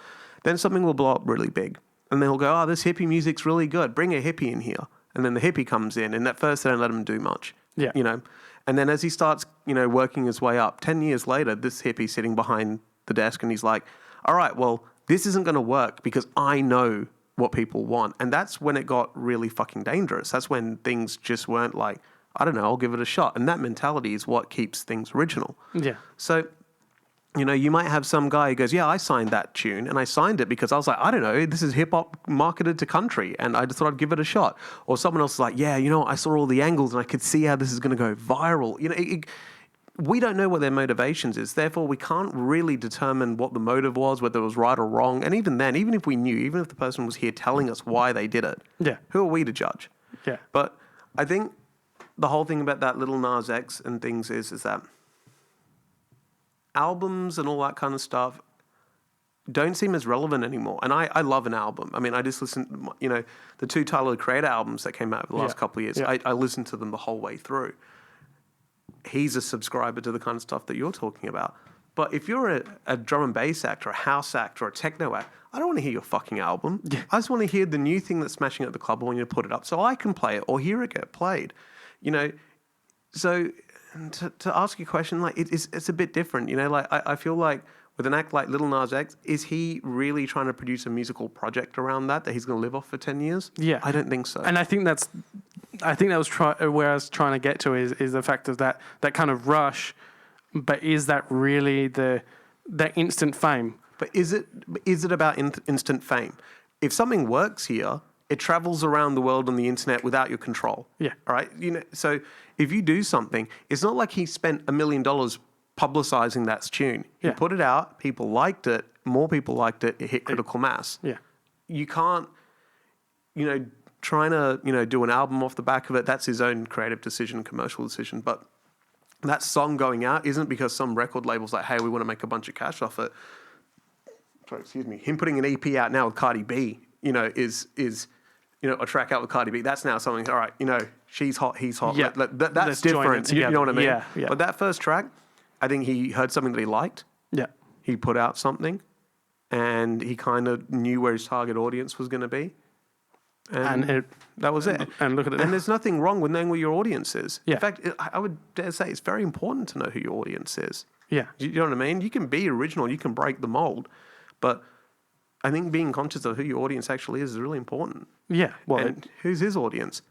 Then something will blow up really big. And they'll go, this hippie music's really good. Bring a hippie in here. And then the hippie comes in, and at first they don't let him do much. Yeah. And then as he starts, working his way up, 10 years later, this hippie sitting behind the desk, and he's like, all right, well, this isn't going to work because I know what people want. And that's when it got really fucking dangerous. That's when things just weren't like, I don't know, I'll give it a shot. And that mentality is what keeps things original. Yeah. So, you might have some guy who goes, yeah, I signed that tune, and I signed it because I was like, I don't know, this is hip-hop marketed to country, and I just thought I'd give it a shot. Or someone else is like, yeah, I saw all the angles, and I could see how this is going to go viral. We don't know what their motivations is. Therefore, we can't really determine what the motive was, whether it was right or wrong. And even then, even if we knew, even if the person was here telling us why they did it, who are we to judge? Yeah. But I think the whole thing about that Lil Nas X and things is that albums and all that kind of stuff don't seem as relevant anymore. And I love an album. I mean, I just listened, the 2 Tyler, the Creator albums that came out over the last couple of years, I listened to them the whole way through. He's a subscriber to the kind of stuff that you're talking about. But if you're a drum and bass act or a house act or a techno act, I don't want to hear your fucking album. Yeah. I just want to hear the new thing that's smashing at the club. I want you to put it up so I can play it or hear it get played. So to ask you a question, like it's a bit different. I feel like with an act like Lil Nas X, is he really trying to produce a musical project around that he's going to live off for 10 years? Yeah. I don't think so. And I think that was where I was trying to get to is the fact of that kind of rush, but is that really that instant fame? But is it about instant fame? If something works here, it travels around the world on the internet without your control. Yeah. All right. So if you do something, it's not like he spent $1 million publicizing that tune. He put it out, people liked it, more people liked it, it hit critical mass. Yeah. You can't, trying to, do an album off the back of it, that's his own creative decision, commercial decision. But that song going out isn't because some record label's like, hey, we want to make a bunch of cash off it. Sorry, excuse me. Him putting an EP out now with Cardi B, is a track out with Cardi B. That's now something, all right, she's hot, he's hot. Yeah. That's different. You know what I mean? Yeah, yeah. But that first track, I think he heard something that he liked. Yeah. He put out something, and he kind of knew where his target audience was going to be. And that was it. And look at it. And there's nothing wrong with knowing where your audience is. Yeah. In fact, I would dare say it's very important to know who your audience is. Yeah. You know what I mean? You can be original, you can break the mold, but I think being conscious of who your audience actually is really important. Yeah. Well, and who's his audience?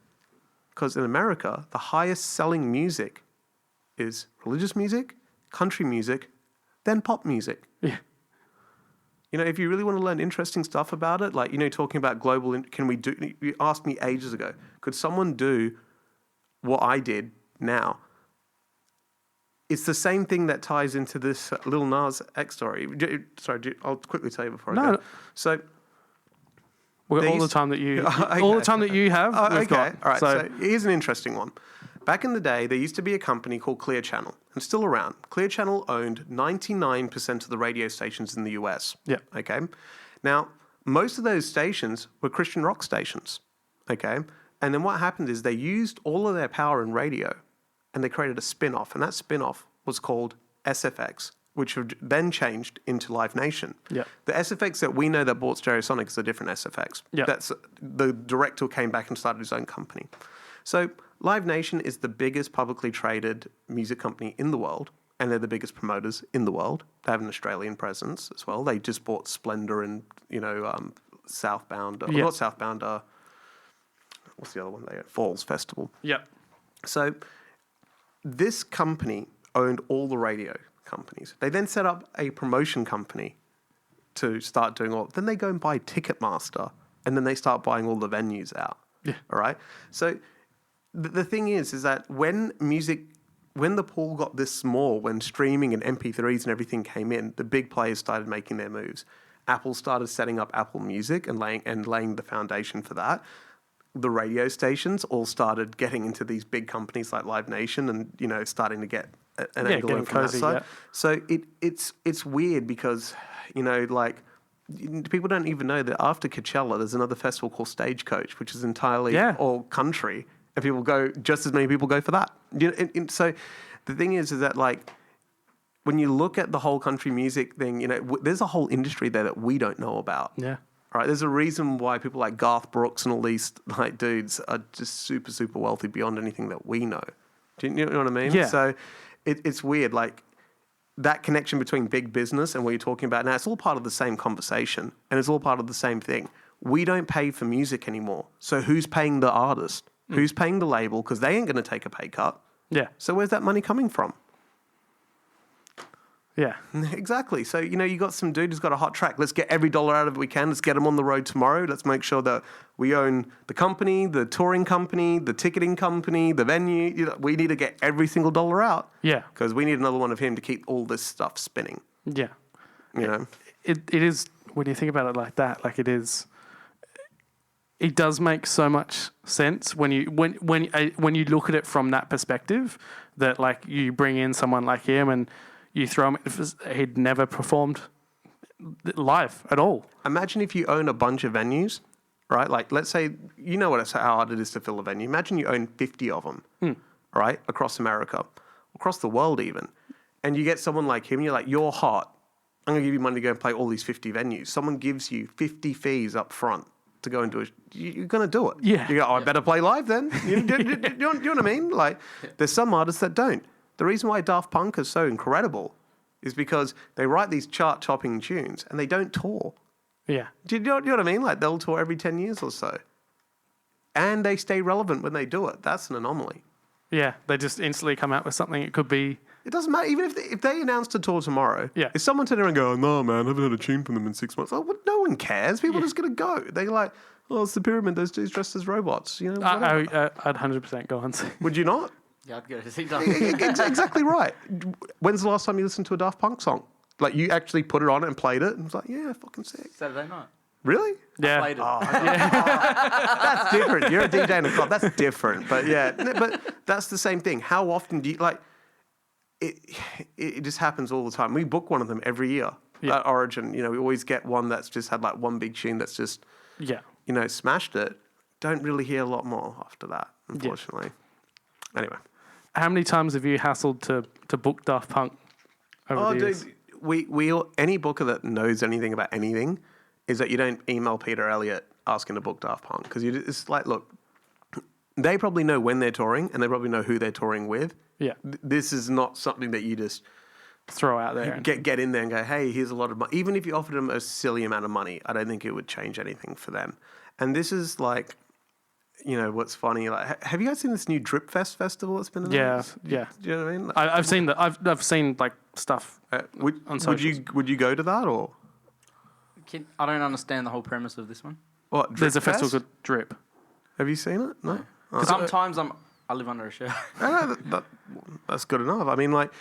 Because in America, the highest selling music is religious music, country music, then pop music. Yeah. If you really want to learn interesting stuff about it, like, talking about global, you asked me ages ago, could someone do what I did now? it's the same thing that ties into this Lil Nas X story. I'll quickly tell you before I No. go. So We've got They all the used- time that you, Okay. all the time that you have. Oh, we've okay. got. All right. So here's an interesting one. Back in the day, there used to be a company called Clear Channel, and still around. Clear Channel owned 99% of the radio stations in the US. Yeah. Okay. Now, most of those stations were Christian rock stations. Okay. And then what happened is they used all of their power in radio, and they created a spin-off, and that spin-off was called SFX, which then changed into Live Nation. Yeah. The SFX that we know that bought Stereosonic is a different SFX. Yeah. That's the director came back and started his own company. So Live Nation is the biggest publicly traded music company in the world, and they're the biggest promoters in the world. They have an Australian presence as well. They just bought Splendor and Southbound. Yeah. Not Southbound. What's the other one? They Falls Festival. Yeah. So this company owned all the radio companies. They then set up a promotion company to start doing all. Then they go and buy Ticketmaster, and then they start buying all the venues out. Yeah. All right. So the thing is that when the pool got this small, when streaming and MP3s and everything came in, the big players started making their moves. Apple started setting up Apple Music and laying the foundation for that. The radio stations all started getting into these big companies like Live Nation, and starting to get an angle getting in from cozy, that side. yeah. So it's weird because people don't even know that after Coachella, there's another festival called Stagecoach, which is entirely all country, and people go just as many people go for that. So the thing is that when you look at the whole country music thing, there's a whole industry there that we don't know about. Yeah. Right, there's a reason why people like Garth Brooks and all these dudes are just super, super wealthy beyond anything that we know. Do you know what I mean? Yeah. So it's weird, that connection between big business and what you're talking about now. It's all part of the same conversation, and it's all part of the same thing. We don't pay for music anymore. So who's paying the artist? Who's paying the label? Because they ain't going to take a pay cut. Yeah. So where's that money coming from? Yeah. Exactly. So, you got some dude who's got a hot track. Let's get every dollar out of it we can. Let's get them on the road tomorrow. Let's make sure that we own the company, the touring company, the ticketing company, the venue. We need to get every single dollar out. Yeah. Because we need another one of him to keep all this stuff spinning. Yeah. It It is, when you think about it like that, it does make so much sense when you look at it from that perspective, that you bring in someone like him and you throw him. He'd never performed live at all. Imagine if you own a bunch of venues, right? Let's say, how hard it is to fill a venue. Imagine you own 50 of them, right? Across America, across the world even. And you get someone like him, you're like, you're hot. I'm going to give you money to go and play all these 50 venues. Someone gives you 50 fees up front to go and do it. You're going to do it. Yeah. You go, I better play live then. You know what I mean? There's some artists that don't. The reason why Daft Punk is so incredible is because they write these chart-topping tunes and they don't tour. Yeah. Do you know what I mean? They'll tour every 10 years or so. And they stay relevant when they do it. That's an anomaly. Yeah. They just instantly come out with something. It could be. It doesn't matter. Even if they announced a tour tomorrow, Yeah. if someone turned around and go, no, man, I haven't had a tune from them in 6 months. Oh, well, no one cares. People are just going to go. They're like, oh, it's the Pyramid. Those dudes dressed as robots. I'd 100% go and see. Would you not? Yeah, I'd go to see Darby. Exactly right. When's the last time you listened to a Daft Punk song? You actually put it on and played it and was like, yeah, fucking sick. Saturday night. Really? Yeah. Played it. That's different. You're a DJ in a club. That's different. But yeah, but that's the same thing. How often do you it just happens all the time. We book one of them every year at Origin. We always get one that's just had one big tune that's just, smashed it. Don't really hear a lot more after that, unfortunately. Yeah. Anyway. How many times have you hassled to book Daft Punk over the years? Dude, we any booker that knows anything about anything is that you don't email Peter Elliott asking to book Daft Punk, because it's look, they probably know when they're touring and they probably know who they're touring with. Yeah. This is not something that you just throw out there. Get in there and go, hey, here's a lot of money. Even if you offered them a silly amount of money, I don't think it would change anything for them. And this is what's funny, have you guys seen this new Drip Fest festival that's been announced? Yeah. Do you know what I mean? I've seen that. I've seen stuff on socials. Would you go to that, or? I don't understand the whole premise of this one. What? There's a Drip festival Fest? called Drip. Have you seen it? No. Sometimes I live under a shirt. I know that's good enough. I mean, like,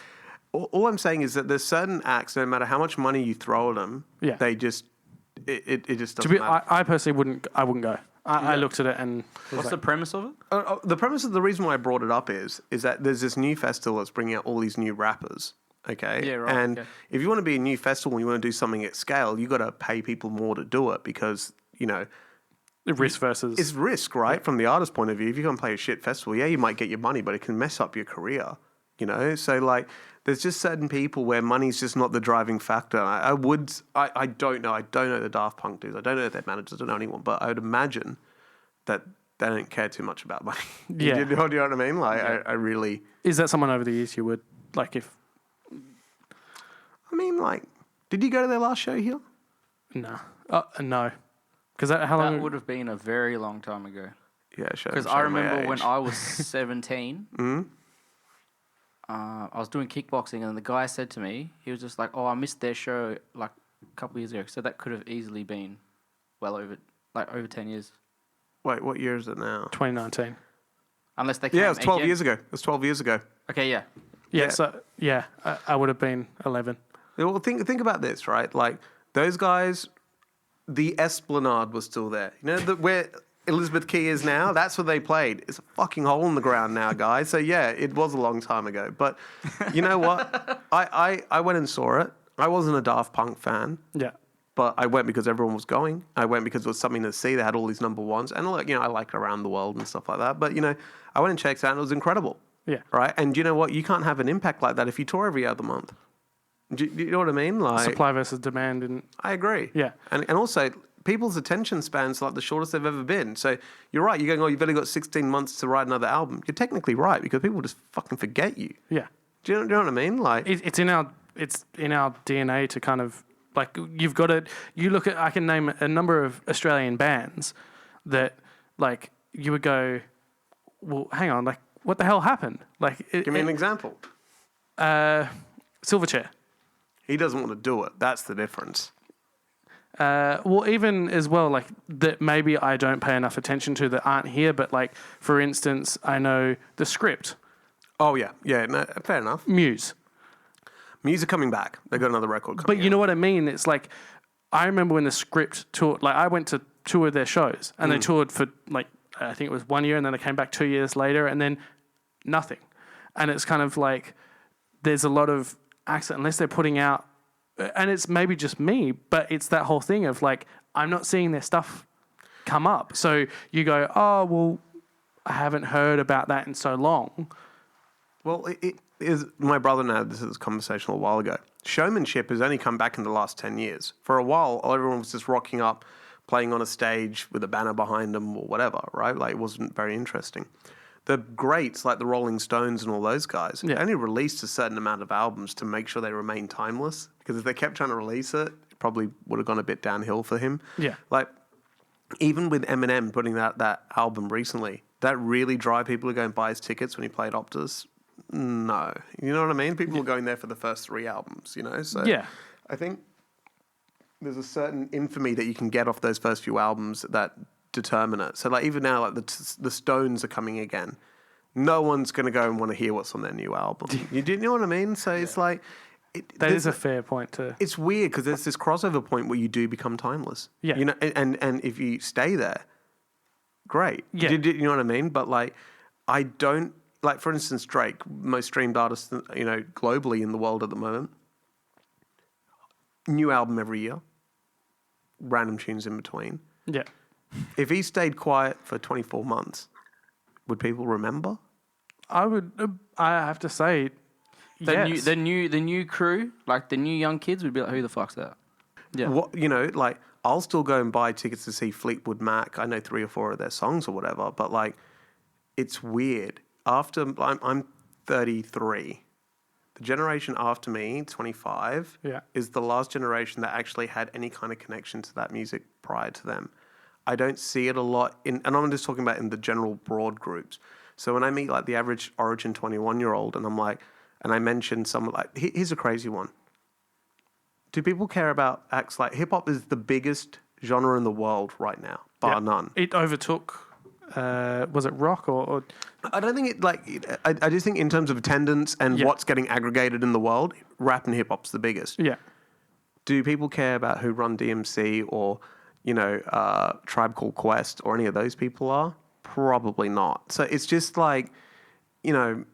all I'm saying is that there's certain acts, no matter how much money you throw at them, they just, it just doesn't matter. I personally wouldn't go. I looked at it and... What's the premise of it? The premise of the reason why I brought it up is that there's this new festival that's bringing out all these new rappers. Okay. Yeah, right. And okay. if you want to be a new festival and you want to do something at scale, you got to pay people more to do it because, you know, risk versus... It's risk, right? From the artist's point of view. If you're going to play a shit festival, you might get your money, but it can mess up your career, you know? So, like, there's just certain people where money's just not the driving factor. I don't know. I don't know the Daft Punk dudes. I don't know their managers. I don't know anyone. But I would imagine that they don't care too much about money. Yeah. you know what I mean? Like, I really... Is that someone over the years you would, like, if... I mean, like, did you go to their last show here? No. No. Because how long... That would have been a very long time ago. Yeah, sure. Because I remember when I was 17, I was doing kickboxing, and the guy said to me, he was just like, "Oh, I missed their show like a couple of years ago." So that could have easily been over 10 years. Wait, what year is it now? 2019. Unless they came Yeah, it was 12 again. years ago. It was 12 years ago. Okay, yeah. Yeah, so, I would have been 11. Well, think about this, right? Like, those guys, the Esplanade was still there. You know, where Elizabeth Key is now, that's where they played. It's a fucking hole in the ground now, guys. So, yeah, it was a long time ago. But you know what? I went and saw it. I wasn't a Daft Punk fan. Yeah. But I went because everyone was going. I went because it was something to see. They had all these number ones. And, like, you know, I like Around the World and stuff like that. But, you know, I went and checked it out, and it was incredible. Yeah. Right? And you know what? You can't have an impact like that if you tour every other month. Do you know what I mean? Like, supply versus demand. And I agree. Yeah. And also, people's attention spans are like the shortest they've ever been. So you're right. You're going, oh, you've only got 16 months to write another album. You're technically right because people just fucking forget you. Yeah. Do you know what I mean? Like, it's in our DNA to kind of, like, you've got to, you look at, I can name a number of Australian bands that, like, you would go, well, hang on, like, what the hell happened? Like, give me an example. Silverchair. He doesn't want to do it. That's the difference. Well, even as well, like, that maybe I don't pay enough attention to that aren't here, but, like, for instance, I know The Script. Oh, yeah. Yeah, no, fair enough. Muse. Muse are coming back. They've got another record coming But you know what I mean? It's like, I remember when The Script toured, like, I went to two of their shows, and they toured for, like, I think it was 1 year, and then they came back 2 years later, and then nothing. And it's kind of like, there's a lot of acts, unless they're putting out, and it's maybe just me, but it's that whole thing of, like, I'm not seeing their stuff come up. So you go, oh, well, I haven't heard about that in so long. Well, it is, my brother and I had this conversation a while ago. Showmanship has only come back in the last 10 years. For a while, everyone was just rocking up, playing on a stage with a banner behind them or whatever, right? Like, it wasn't very interesting. The greats, like the Rolling Stones and all those guys, only released a certain amount of albums to make sure they remain timeless. Because if they kept trying to release it, it probably would have gone a bit downhill for him. Yeah. Like, even with Eminem putting out that album recently, that really drive people to go and buy his tickets when he played Optus? No. You know what I mean? People were going there for the first 3 albums, you know? So I think there's a certain infamy that you can get off those first few albums that determine it. So, like, even now, like, the Stones are coming again. No one's going to go and want to hear what's on their new album. You know what I mean? So it's like... That is a fair point too. It's weird because there's this crossover point where you do become timeless. Yeah. You know, and if you stay there, great. Yeah. You know what I mean? But, like, I don't... Like, for instance, Drake, most streamed artist, you know, globally in the world at the moment. New album every year. Random tunes in between. Yeah. If he stayed quiet for 24 months, would people remember? I would. I have to say, yes. The new crew, like the new young kids, would be like, "Who the fuck's that?" Yeah. What, you know, like, I'll still go and buy tickets to see Fleetwood Mac. I know 3 or 4 of their songs or whatever, but, like, it's weird. After I'm 33. The generation after me, 25, is the last generation that actually had any kind of connection to that music prior to them. I don't see it a lot and I'm just talking about in the general broad groups. So when I meet, like, the average Origin 21-year-old and I'm like, and I mention someone like, here's a crazy one. Do people care about acts like hip hop is the biggest genre in the world right now, bar none. It overtook was it rock or I don't think I just think in terms of attendance and what's getting aggregated in the world, rap and hip hop's the biggest. yeah. Do people care about who Run DMC or, Tribe Called Quest or any of those people are? Probably not. So it's just like, you got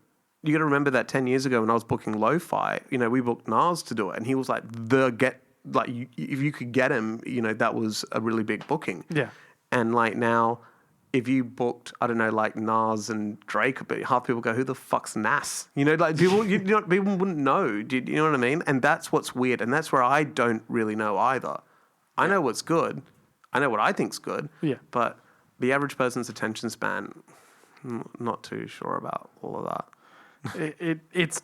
to remember that 10 years ago when I was booking Lo-Fi, we booked Nas to do it, and he was like if you could get him, that was a really big booking. Yeah. And like now, if you booked, I don't know, like Nas and Drake, but half people go, who the fuck's Nas? People, people wouldn't know. Do you know what I mean? And that's what's weird. And that's where I don't really know either. I know what's good. I know what I think's good. Yeah. But the average person's attention span, not too sure about all of that. It's.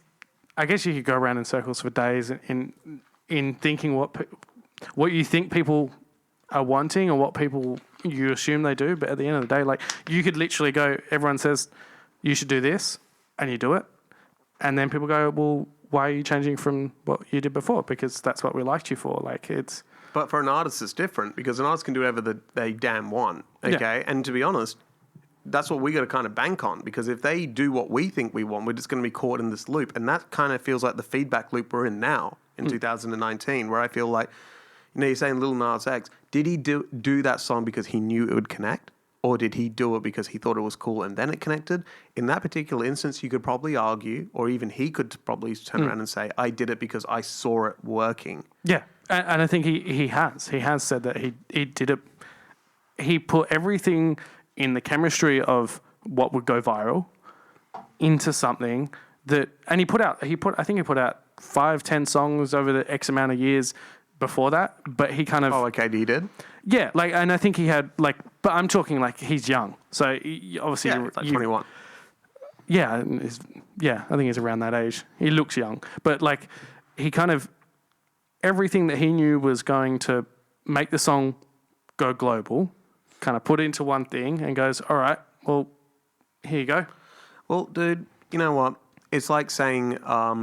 I guess you could go around in circles for days in thinking what you think people are wanting or what people you assume they do, but at the end of the day, like you could literally go, everyone says you should do this, and you do it, and then people go, well, why are you changing from what you did before? Because that's what we liked you for. Like it's. But for an artist, it's different because an artist can do whatever they damn want. Okay, Yeah. And to be honest, that's what we got to kind of bank on, because if they do what we think we want, we're just going to be caught in this loop, and that kind of feels like the feedback loop we're in now in 2019, where I feel like. You're saying Lil Nas X. Did he do that song because he knew it would connect? Or did he do it because he thought it was cool and then it connected? In that particular instance, you could probably argue, or even he could probably turn around and say, I did it because I saw it working. Yeah. And I think he has. He has said that he did it. He put everything in the chemistry of what would go viral into something that... And I think he put out 5-10 songs over the X amount of years before that, but he kind of... Oh, okay, he did? Yeah, and I think he had, but I'm talking he's young. So, obviously... Yeah, like 21. Yeah, I think he's around that age. He looks young. But, he kind of... Everything that he knew was going to make the song go global, kind of put it into one thing and goes, all right, well, here you go. Well, dude, you know what? It's like saying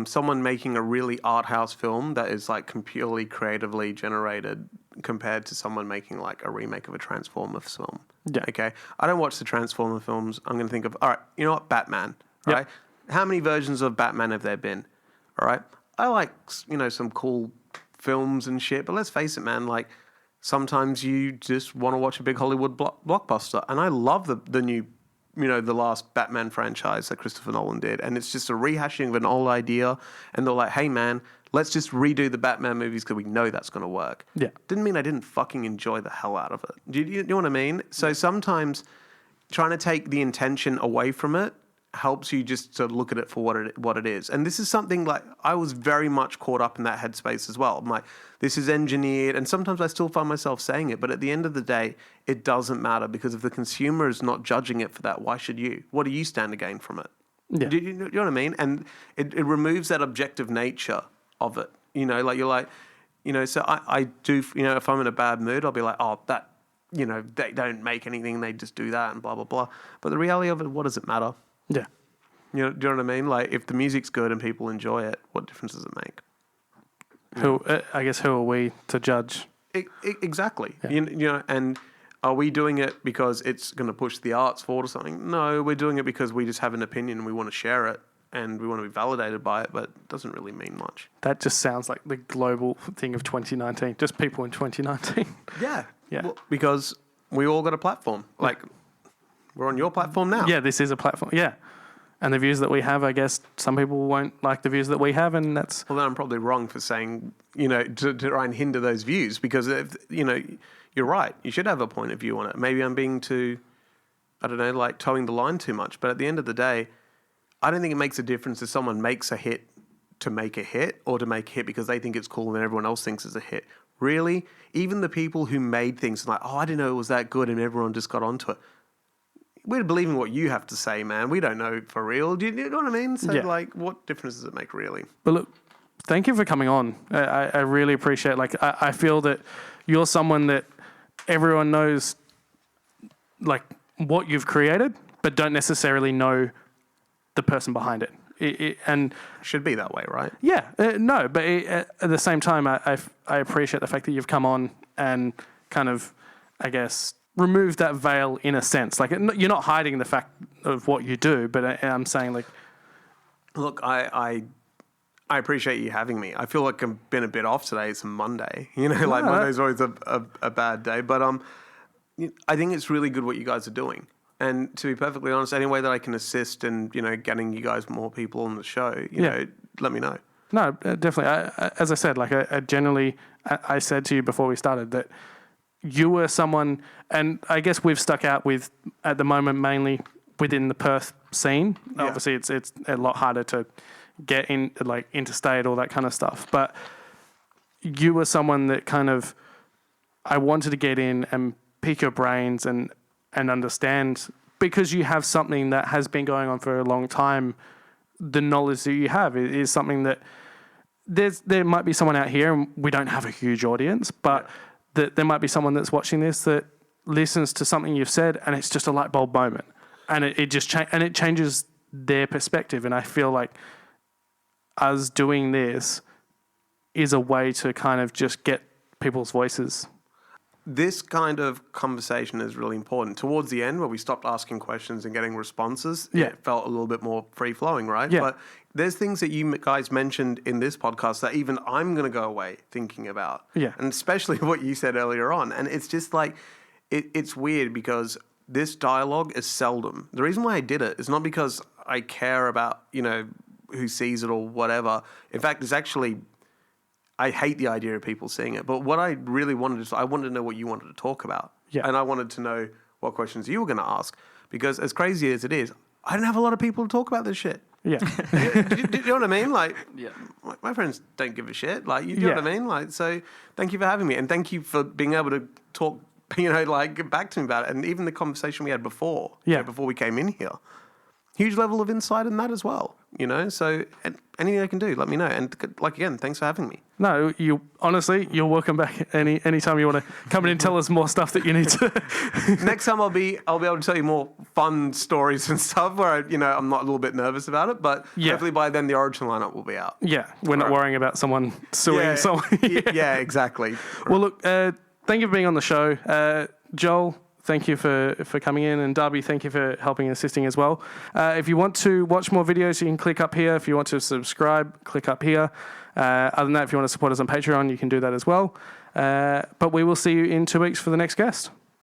someone making a really art house film that is purely creatively generated compared to someone making a remake of a Transformers film. Yeah. Okay. I don't watch the Transformer films. I'm going to think of, all right, you know what? Batman. Right. Yep. How many versions of Batman have there been? All right. I like, some cool films and shit, but let's face it, man, sometimes you just want to watch a big Hollywood blockbuster. And I love the new the last Batman franchise that Christopher Nolan did. And it's just a rehashing of an old idea. And they're like, hey, man, let's just redo the Batman movies because we know that's going to work. Yeah. Didn't mean I didn't fucking enjoy the hell out of it. Do you know what I mean? So sometimes trying to take the intention away from it helps you just to look at it for what it is. And this is something I was very much caught up in that headspace as well. I'm like, this is engineered, and sometimes I still find myself saying it, but at the end of the day, it doesn't matter, because if the consumer is not judging it for that, why should you? What do you stand to gain from it? Yeah. Do you know what I mean? And it removes that objective nature of it. So I do, if I'm in a bad mood, I'll be like, oh, that, they don't make anything, they just do that and blah, blah, blah. But the reality of it, what does it matter? Yeah. Do you know what I mean? If the music's good and people enjoy it, what difference does it make? Who are we to judge? Exactly. Yeah. And are we doing it because it's going to push the arts forward or something? No, we're doing it because we just have an opinion and we want to share it and we want to be validated by it, but it doesn't really mean much. That just sounds like the global thing of 2019. Just people in 2019. Yeah. Yeah. Well, because we all got a platform. We're on your platform now. Yeah, this is a platform. Yeah. And the views that we have, I guess some people won't like the views that we have, and that's... Well, then I'm probably wrong for saying, to try and hinder those views, because, you're right. You should have a point of view on it. Maybe I'm being too, I don't know, towing the line too much. But at the end of the day, I don't think it makes a difference if someone makes a hit to make a hit, or to make a hit because they think it's cool and everyone else thinks it's a hit. Really? Even the people who made things I didn't know it was that good, and everyone just got onto it. We're believing what you have to say, man. We don't know for real. Do you know what I mean? So, Yeah. what difference does it make, really? But look, thank you for coming on. I really appreciate it. I feel that you're someone that everyone knows, what you've created, but don't necessarily know the person behind it. And Should be that way, right? yeah, no, but at the same time, I appreciate the fact that you've come on and kind of, I guess, remove that veil in a sense. Like, you're not hiding the fact of what you do, but I'm saying, like... Look, I appreciate you having me. I feel like I've been a bit off today. It's a Monday. Like Monday's always a bad day. But I think it's really good what you guys are doing. And to be perfectly honest, any way that I can assist in, getting you guys more people on the show, you know, let me know. No, definitely. As I said, like I generally, I said to you before we started that you were someone, and I guess we've stuck out with, at the moment, mainly within the Perth scene. Yeah. Obviously, it's a lot harder to get in, like interstate, all that kind of stuff. But you were someone that kind of, I wanted to get in and pick your brains and understand, because you have something that has been going on for a long time. The knowledge that you have is something that there might be someone out here, and we don't have a huge audience, but that there might be someone that's watching this that listens to something you've said, and it's just a light bulb moment, and it just it changes their perspective. And I feel like us doing this is a way to kind of just get people's voices. This kind of conversation is really important. Towards the end, where we stopped asking questions and getting responses, it felt a little bit more free-flowing, right? Yeah. But there's things that you guys mentioned in this podcast that even I'm going to go away thinking about. Yeah. And especially what you said earlier on. And it's just like, it's weird because this dialogue is seldom. The reason why I did it is not because I care about, who sees it or whatever. In fact, it's actually... I hate the idea of people seeing it, but what I really wanted to, I wanted to know what you wanted to talk about. Yeah. And I wanted to know what questions you were going to ask, because as crazy as it is, I don't have a lot of people to talk about this shit. Yeah. do you know what I mean? Like, Yeah. my friends don't give a shit. Like, you know what I mean? Like, so thank you for having me, and thank you for being able to talk, get back to me about it. And even the conversation we had before, before we came in here, huge level of insight in that as well, So anything I can do, let me know. And again, thanks for having me. No, honestly, you're welcome back anytime you want to come in and tell us more stuff that you need to. Next time I'll be able to tell you more fun stories and stuff where I'm not a little bit nervous about it, but hopefully by then the origin lineup will be out. Yeah, we're not worrying about someone suing someone. Yeah, exactly. Well, look, thank you for being on the show, Joel. Thank you for coming in, and Darby, thank you for helping and assisting as well. If you want to watch more videos, you can click up here. If you want to subscribe, click up here. Other than that, if you want to support us on Patreon, you can do that as well. But we will see you in 2 weeks for the next guest.